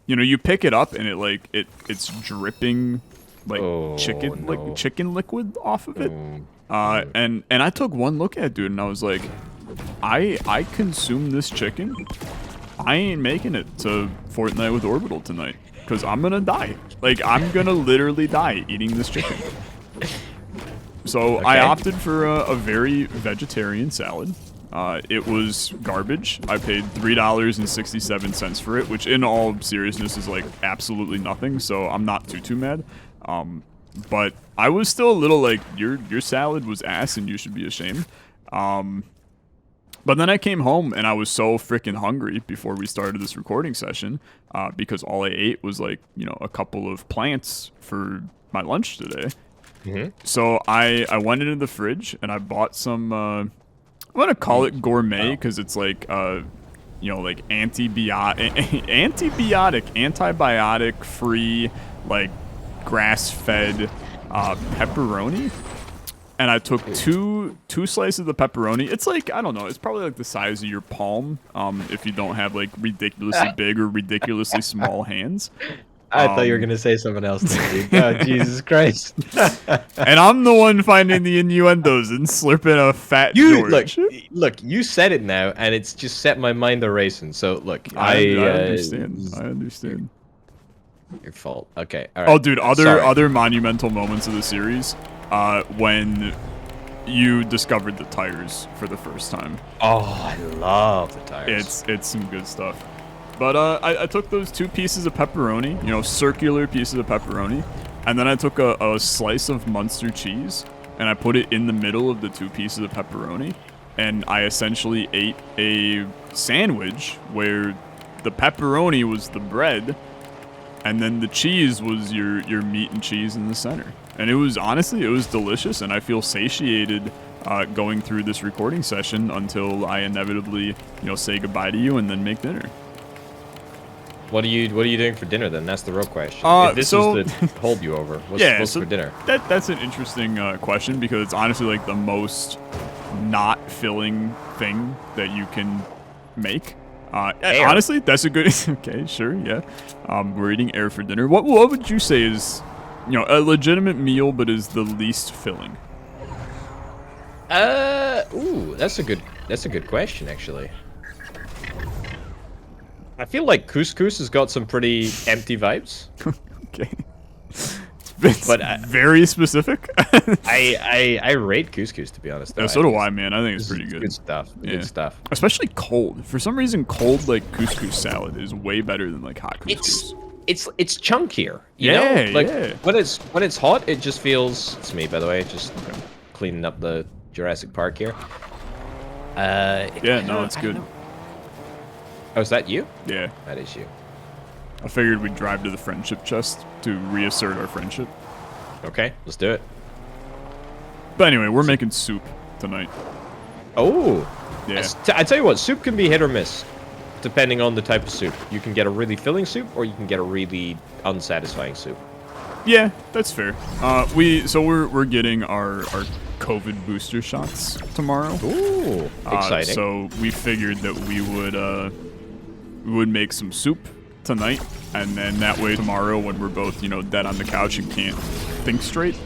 you know, you pick it up and it like it's dripping like chicken liquid off of it. And I took one look at it, dude, and I was like, I consume this chicken. I ain't making it to Fortnite with Orbital tonight because I'm gonna die. Like, I'm gonna literally die eating this chicken. So I opted for a very vegetarian salad. It was garbage. I paid $3.67 for it, which in all seriousness is like absolutely nothing. So I'm not too mad. But I was still a little like, your salad was ass and you should be ashamed. But then I came home and I was so freaking hungry before we started this recording session because all I ate was like, you know, a couple of plants for my lunch today. So I went into the fridge and I bought some, I'm going to call it gourmet because it's like, you know, like antibiotic free, like grass-fed pepperoni. And I took two slices of the pepperoni. It's like, I don't know, it's probably like the size of your palm if you don't have like ridiculously big or ridiculously small hands. I thought you were going to say something else. Dude. Oh, Jesus Christ. And I'm the one finding the innuendos and slurping a fat George. Look, you said it now, and it's just set my mind a racing. So, look, I understand. I understand. Your fault. Okay, all right. Oh, dude, other monumental moments of the series. When you discovered the tires for the first time. Oh, I love the tires. It's some good stuff. But I took those 2 pieces of pepperoni, you know, circular pieces of pepperoni, and then I took a slice of Munster cheese, and I put it in the middle of the 2 pieces of pepperoni, and I essentially ate a sandwich where the pepperoni was the bread, and then the cheese was your meat and cheese in the center. And it was, honestly, it was delicious, and I feel satiated going through this recording session until I inevitably, you know, say goodbye to you and then make dinner. What are you doing for dinner then? That's the real question. If this so, is to hold you over, what's for dinner? That's an interesting question because it's honestly like the most not filling thing that you can make. Honestly, that's a good. Okay, sure, yeah. We're eating air for dinner. What would you say is, you know, a legitimate meal but is the least filling? Ooh, that's a good question actually. I feel like couscous has got some pretty empty vibes. Okay. It's very specific. I rate couscous, to be honest. Though. So do I, man. I think it's pretty good. Good stuff. Yeah. Good stuff. Especially cold. For some reason, cold like couscous salad is way better than like hot couscous. It's chunkier. You know? Like when it's hot, it just feels. It's me, by the way. Just cleaning up the Jurassic Park here. No, it's good. Oh, is that you? Yeah. That is you. I figured we'd drive to the friendship chest to reassert our friendship. Okay, let's do it. But anyway, we're making soup tonight. Oh. Yeah. I tell you what, soup can be hit or miss, depending on the type of soup. You can get a really filling soup, or you can get a really unsatisfying soup. Yeah, that's fair. We're getting our COVID booster shots tomorrow. Ooh, exciting. So we figured that we would make some soup tonight, and then that way tomorrow when we're both, you know, dead on the couch and can't think straight,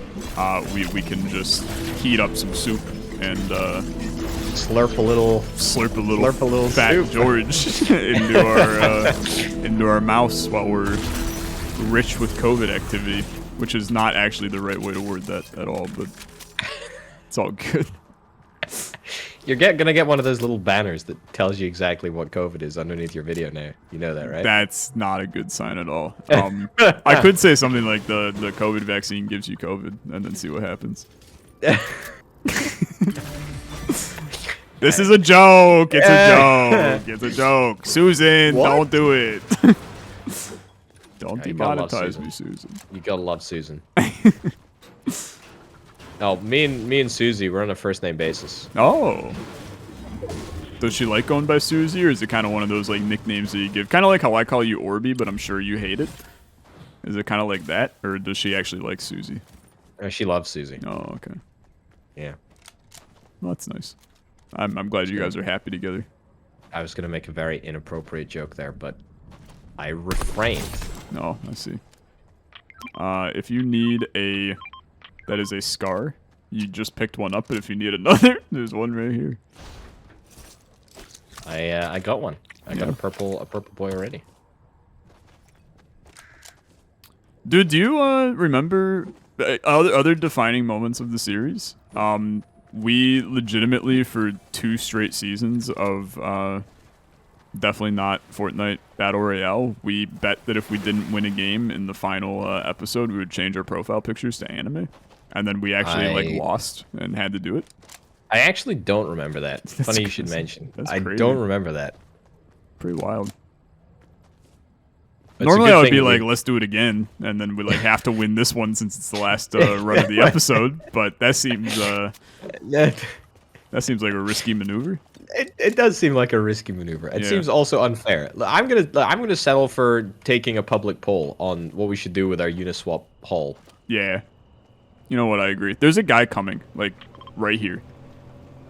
we can just heat up some soup and slurp a little fat soup. George into our mouths while we're rich with COVID activity, which is not actually the right way to word that at all, but it's all good. You're gonna get one of those little banners that tells you exactly what COVID is underneath your video now. You know that, right? That's not a good sign at all. I could say something like the COVID vaccine gives you COVID, and then see what happens. This is a joke. It's a joke. It's a joke. Susan, What? don't do it. Don't Yeah, you gotta love demonetize me, Susan. You gotta love Susan. Oh, me and Susie, we're on a first name basis. Oh. Does she like going by Susie, or is it kind of one of those like nicknames that you give? Kind of like how I call you Orby, but I'm sure you hate it. Is it kind of like that, or does she actually like Susie? She loves Susie. Oh, okay. Yeah. Well, that's nice. I'm glad you guys are happy together. I was gonna make a very inappropriate joke there, but I refrained. No, I see. If you need a... That is a scar. You just picked one up, but if you need another, there's one right here. I got one. I got a purple boy already. Dude, do you remember other defining moments of the series? We legitimately, for 2 straight seasons of definitely not Fortnite Battle Royale, we bet that if we didn't win a game in the final episode, we would change our profile pictures to anime. And then we actually like lost and had to do it. I actually don't remember that. That's Funny you should crazy. mention. That's I crazy. don't remember that. Pretty wild. It's a Normally good I would thing be like, let's do it again, and then we like have to win this one since it's the last run of the episode. But that seems like a risky maneuver. It does seem like a risky maneuver. It seems also unfair. I'm gonna settle for taking a public poll on what we should do with our Uniswap haul. Yeah. You know what? I agree. There's a guy coming, like, right here.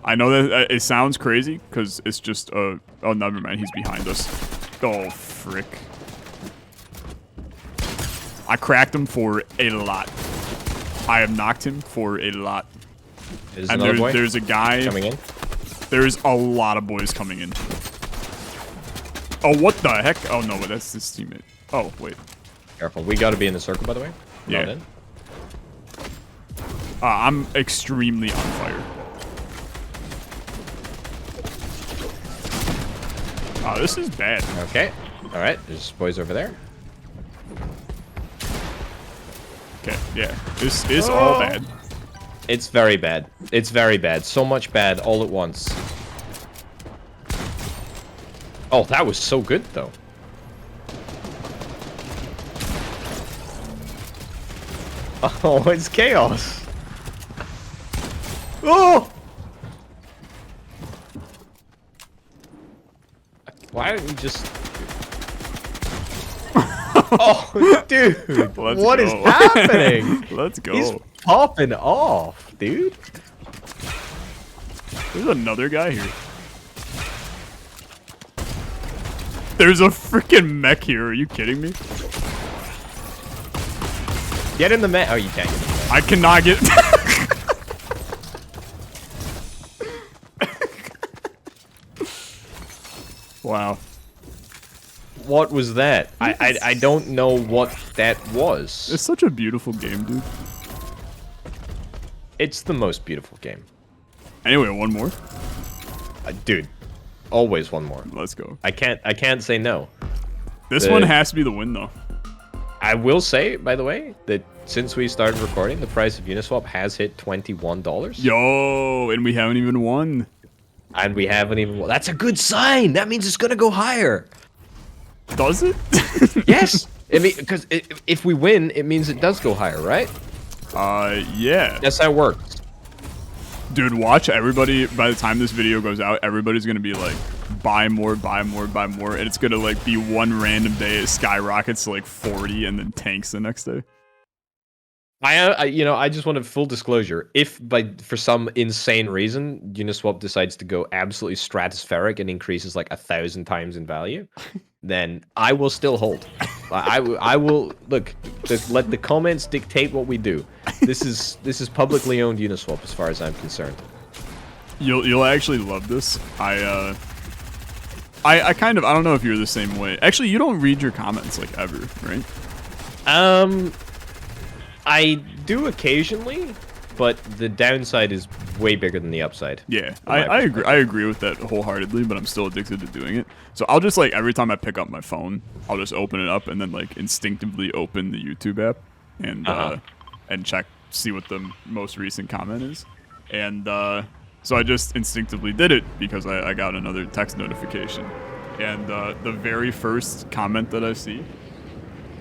I know that it sounds crazy, because it's just oh, never mind. He's behind us. Oh, frick. I cracked him for a lot. I have knocked him for a lot. There's And another boy there's a guy... coming in. There's a lot of boys coming in. Oh, what the heck? Oh, no, but that's his teammate. Oh, wait. Careful. We gotta be in the circle, by the way. Yeah. Not in. I'm extremely on fire. Oh, this is bad. Okay. All right. There's boys over there. Okay, yeah. This is all bad. It's very bad. It's very bad. So much bad all at once. Oh, that was so good, though. Oh, it's chaos. Oh! Why don't you just... Oh, dude. What is happening? Let's go. He's popping off, dude. There's another guy here. There's a freaking mech here. Are you kidding me? Get in the mech. Oh, you can't get in the mech. I cannot get... Wow. What was that? I don't know what that was. It's such a beautiful game, dude. It's the most beautiful game. Anyway, one more. Dude, always one more. Let's go. I can't say no. This one has to be the win, though. I will say, by the way, that since we started recording, the price of Uniswap has hit $21. Yo, and we haven't even won. And we haven't even... Well, that's a good sign. That means it's going to go higher. Does it? Yes. I mean, because if we win, it means it does go higher, right? Yeah. That's how it works. Dude, watch everybody, by the time this video goes out, everybody's gonna be like, buy more, buy more, buy more, and it's gonna like be one random day it skyrockets to like 40 and then tanks the next day. I just wanted full disclosure. If for some insane reason Uniswap decides to go absolutely stratospheric and increases like 1,000 times in value, then I will still hold. I will look. Let the comments dictate what we do. This is publicly owned Uniswap as far as I'm concerned. You'll actually love this. I kind of, I don't know if you're the same way. Actually, you don't read your comments like ever, right? I do occasionally, but the downside is way bigger than the upside. Yeah, I agree. I agree with that wholeheartedly, but I'm still addicted to doing it. So I'll just like every time I pick up my phone, I'll just open it up and then like instinctively open the YouTube app and check, see what the most recent comment is. And so I just instinctively did it because I got another text notification. And the very first comment that I see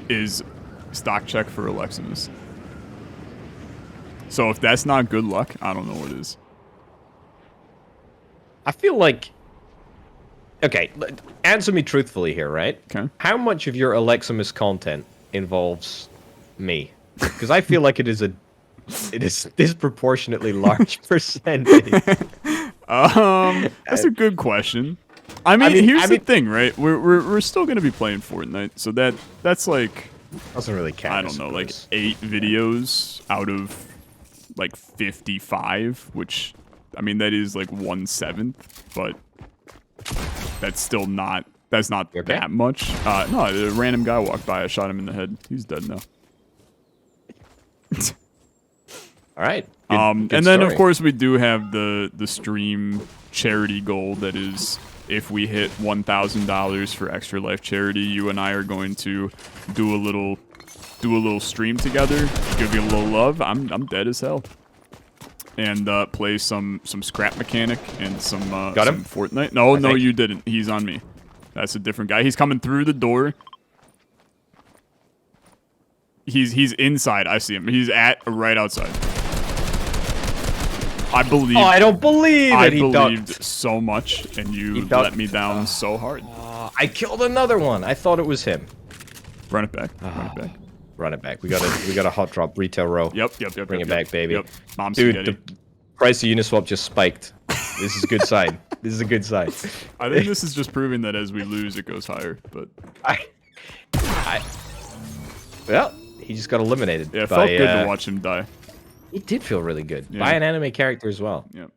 is stock check for Oleximus. So if that's not good luck, I don't know what is. I feel like... Okay, answer me truthfully here, right? Okay. How much of your Oleximus content involves me? Because I feel like it is disproportionately large percentage. That's a good question. I mean, here's the thing, right? We're still gonna be playing Fortnite, so that's like doesn't really count. I don't know, like 8 videos out of like 55, which I mean that is like 1/7, but that's still not that much. No, a random guy walked by. I shot him in the head. He's dead now. All right. Good and then story. of course we do have the stream charity goal that is if we hit $1,000 for Extra Life charity, you and I are going to do a little stream together, give you a little love. I'm dead as hell. And play some scrap mechanic and some Fortnite. No, you didn't. He's on me. That's a different guy. He's coming through the door. He's inside. I see him. He's right outside. I believe. Oh, I don't believe it. I believed so much, and you let me down so hard. I killed another one. I thought it was him. Run it back. Run it back. Run it back. We got a hot drop retail row. Yep. Bring it back, baby. Yep. Mom Dude, spaghetti. the price of Uniswap just spiked. This is a good sign. This is a good sign. I think this is just proving that as we lose, it goes higher. But well, he just got eliminated. Yeah, it felt good to watch him die. It did feel really good. Yeah. By an anime character as well. Yep.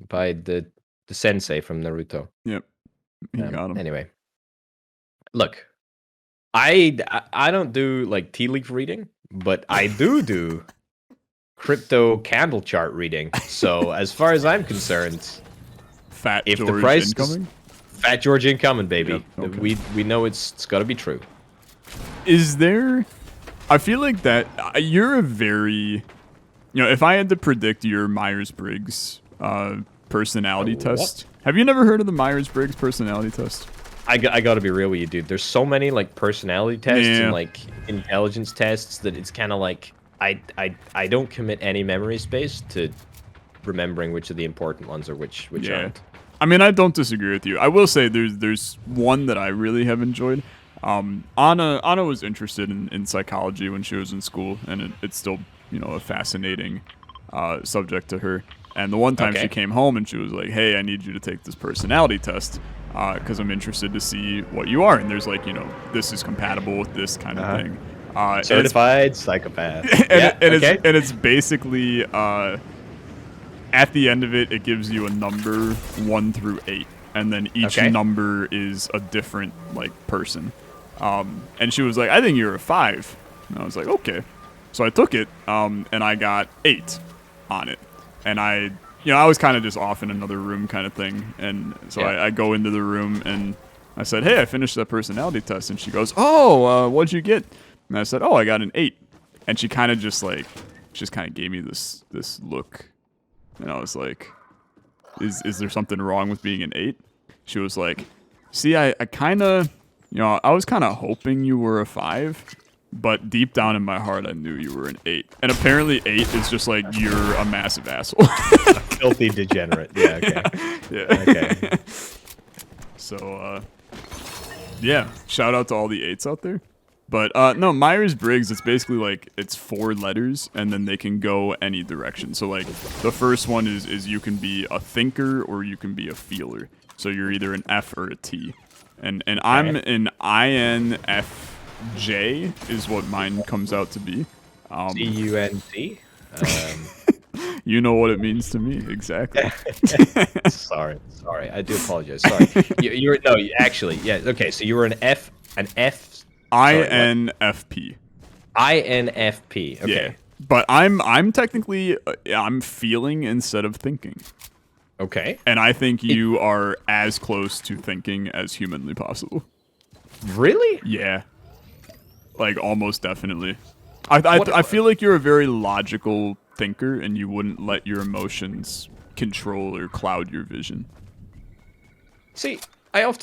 By the sensei from Naruto. Yep. You got him. Anyway, look, I don't do like tea leaf reading, but I do crypto candle chart reading. So as far as I'm concerned, Fat if George the price incoming? Fat George incoming, baby. Yep, okay. We know it's got to be true. Is there? I feel like that you're a very, if I had to predict your Myers-Briggs personality test. Have you never heard of the Myers-Briggs personality test? I got to be real with you, dude. There's so many like personality tests and like intelligence tests that it's kind of like I don't commit any memory space to remembering which of the important ones are which aren't. I mean, I don't disagree with you. I will say there's one that I really have enjoyed. Anna was interested in psychology when she was in school, and it's still, a fascinating subject to her. And the one time she came home and she was like, hey, I need you to take this personality test because I'm interested to see what you are. And there's like, this is compatible with this kind of thing. Certified psychopath. And it's basically, at the end of it, it gives you a number 1 through 8. And then each number is a different, person. And she was like, I think you're a 5. And I was like, okay. So I took it, and I got 8 on it. And I was kind of just off in another room kind of thing. And so I go into the room, and I said, hey, I finished that personality test. And she goes, oh, what'd you get? And I said, oh, I got an 8. And she kind of just gave me this look. And I was like, is there something wrong with being an 8? She was like, see, I kind of, I was kind of hoping you were a 5, but deep down in my heart, I knew you were an 8. And apparently 8 is just like, you're a massive asshole. A filthy degenerate. Yeah, okay. Yeah. Okay. So, yeah, shout out to all the 8s out there. But no, Myers-Briggs, it's basically like it's 4 letters and then they can go any direction. So like the first one is you can be a thinker or you can be a feeler. So you're either an F or a T. And I'm an INFJ is what mine comes out to be. CUNT? You know what it means to me, exactly. Sorry, I do apologize. Sorry, you were no, actually, yeah, okay. So you were an F. INFP. INFP. Okay. Yeah, but I'm technically I'm feeling instead of thinking. Okay. And I think you are as close to thinking as humanly possible. Really? Yeah. Like almost definitely. I feel like you're a very logical thinker and you wouldn't let your emotions control or cloud your vision. See, I like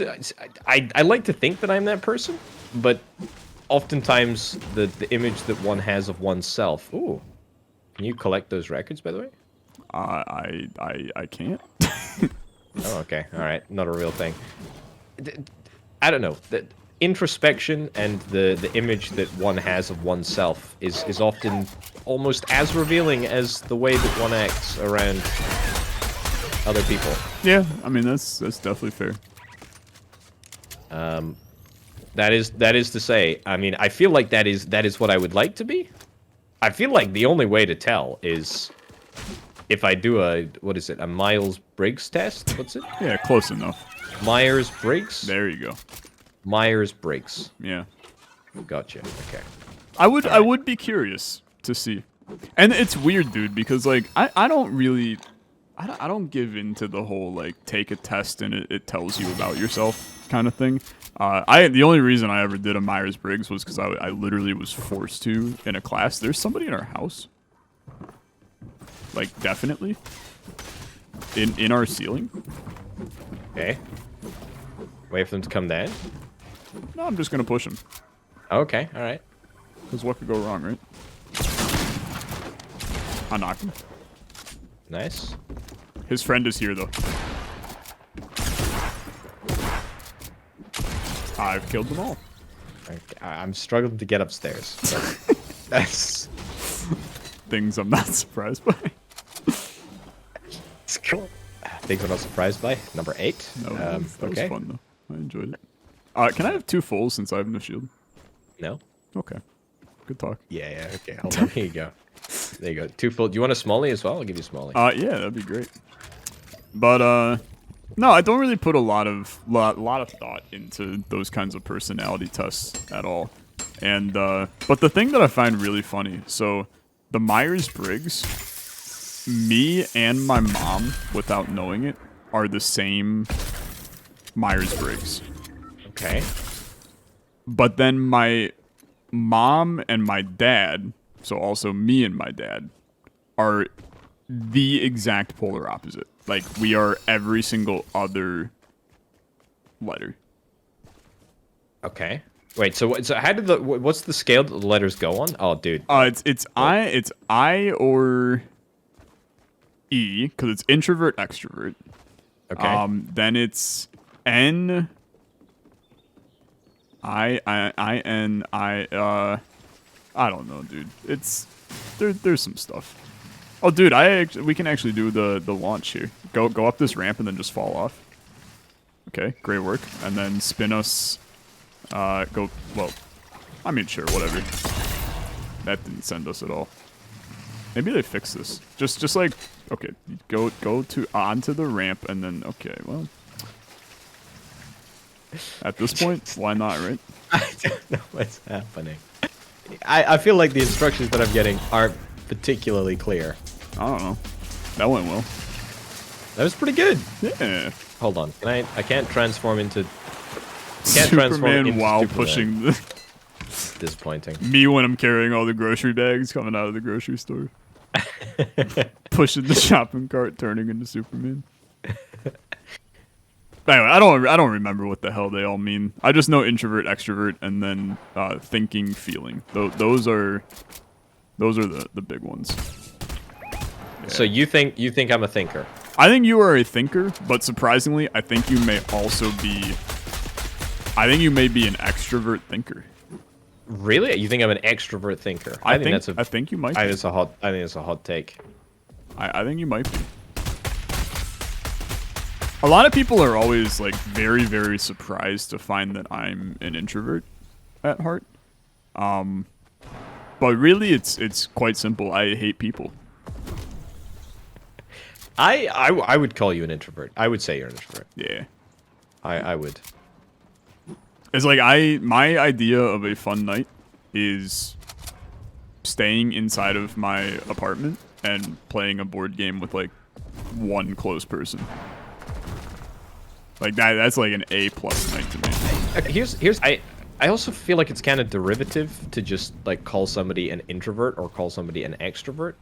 to think that I'm that person, but oftentimes the image that one has of oneself. Ooh. Can you collect those records, by the way? I can't. Oh, okay. All right. Not a real thing. I don't know. The introspection and the image that one has of oneself is often almost as revealing as the way that one acts around other people. Yeah, I mean that's definitely fair. That is to say, I mean, I feel like that is what I would like to be. I feel like the only way to tell is if I do a a Myers-Briggs test? What's it? Yeah, close enough. Myers-Briggs? There you go. Myers-Briggs. Yeah. Gotcha. Okay. I would be curious to see. And it's weird, dude, because like I don't really I don't give into the whole like take a test and it tells you about yourself kind of thing. The only reason I ever did a Myers-Briggs was because I literally was forced to in a class. There's somebody in our house. Like definitely. In our ceiling. Okay. Wait for them to come down. No, I'm just gonna push him. Okay, alright. Because what could go wrong, right? I knocked him. Nice. His friend is here, though. I've killed them all. Okay, I'm struggling to get upstairs. That's things I'm not surprised by. It's cool. Things I'm not surprised by. Number 8. No, that was fun, though. I enjoyed it. Can I have 2 fulls since I have no shield? No. Okay. Good talk. Yeah, okay. Hold on. Here you go. There you go. 2 full. Do you want a Smalley as well? I'll give you a Smalley. Yeah, that'd be great. But, no, I don't really put a lot of thought into those kinds of personality tests at all. And, but the thing that I find really funny, so the Myers-Briggs, me and my mom, without knowing it, are the same Myers-Briggs. Okay. But then my mom and my dad, so also me and my dad, are the exact polar opposite. Like, we are every single other letter. Okay. Wait, so how did what's the scale that the letters go on? Oh, dude. It's I or E, because it's introvert, extrovert. Okay. Then it's N, I don't know, dude. It's there's some stuff. Oh, dude, we can actually do the launch here. Go up this ramp and then just fall off. Okay, great work. And then spin us. Well, I mean, sure, whatever. That didn't send us at all. Maybe they fixed this. Just like, okay, go to onto the ramp and then okay, well. At this point, why not, right? I don't know what's happening. I feel like the instructions that I'm getting aren't particularly clear. I don't know. That went well. That was pretty good. Yeah. Hold on. I can't transform into Superman while Superman. pushing the Disappointing. me when I'm carrying all the grocery bags coming out of the grocery store. Pushing the shopping cart, turning into Superman. Anyway, I don't remember what the hell they all mean. I just know introvert, extrovert, and then thinking, feeling. Those are the big ones. Yeah. So you think I'm a thinker? I think you are a thinker, but surprisingly, I think you may also be. I think you may be an extrovert thinker. Really? You think I'm an extrovert thinker? I think you might. I think it's a hot take. I think you might be. A lot of people are always like very, very surprised to find that I'm an introvert at heart. But really, it's quite simple. I hate people. I would call you an introvert. I would say you're an introvert. Yeah. I would. It's like my idea of a fun night is staying inside of my apartment and playing a board game with like one close person. Like that's like an A+ night to me. I also feel like it's kind of derivative to just like call somebody an introvert or call somebody an extrovert.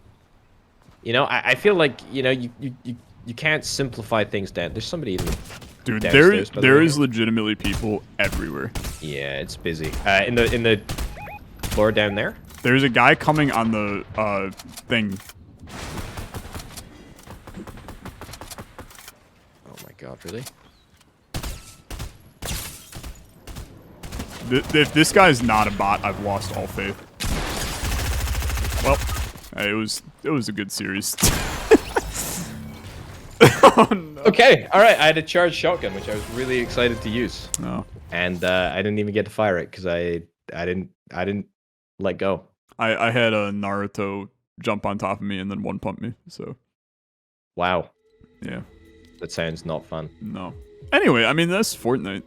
You know, I feel like, you know, you can't simplify things down. There's somebody in the Dude, there is legitimately people everywhere. Yeah, it's busy. In the floor down there? There's a guy coming on the thing. Oh my god, really? If this guy's not a bot, I've lost all faith. Well, hey, it was a good series. Oh, no. Okay, all right. I had a charged shotgun, which I was really excited to use. No. And I didn't even get to fire it because I didn't let go. I had a Naruto jump on top of me and then one pump me. So. Wow. Yeah. That sounds not fun. No. Anyway, I mean that's Fortnite.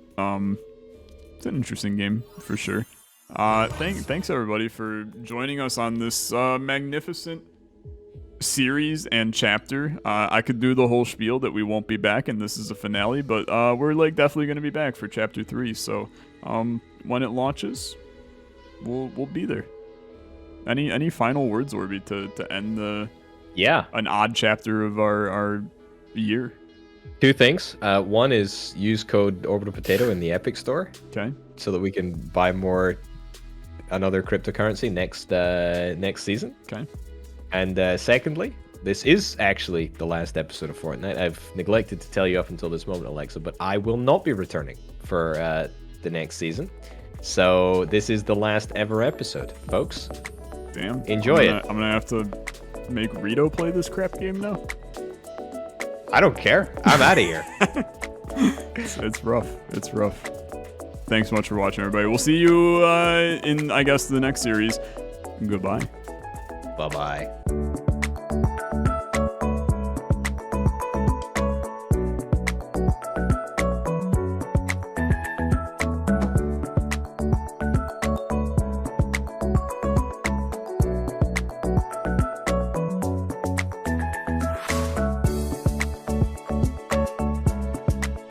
It's an interesting game for sure. Thanks everybody for joining us on this magnificent series and chapter. I could do the whole spiel that we won't be back and this is a finale, but we're like definitely going to be back for chapter 3. So when it launches, we'll be there. Any final words, Orby, to end an odd chapter of our year? 2 things. One is use code Orbital Potato in the Epic Store. Okay. So that we can buy another cryptocurrency next season. Okay. And secondly, this is actually the last episode of Fortnite. I've neglected to tell you up until this moment, Alexa, but I will not be returning for the next season. So this is the last ever episode, folks. Damn. Enjoy it. I'm gonna have to make Rito play this crap game now. I don't care. I'm out of here. It's rough. It's rough. Thanks so much for watching, everybody. We'll see you in, I guess, the next series. Goodbye. Bye-bye.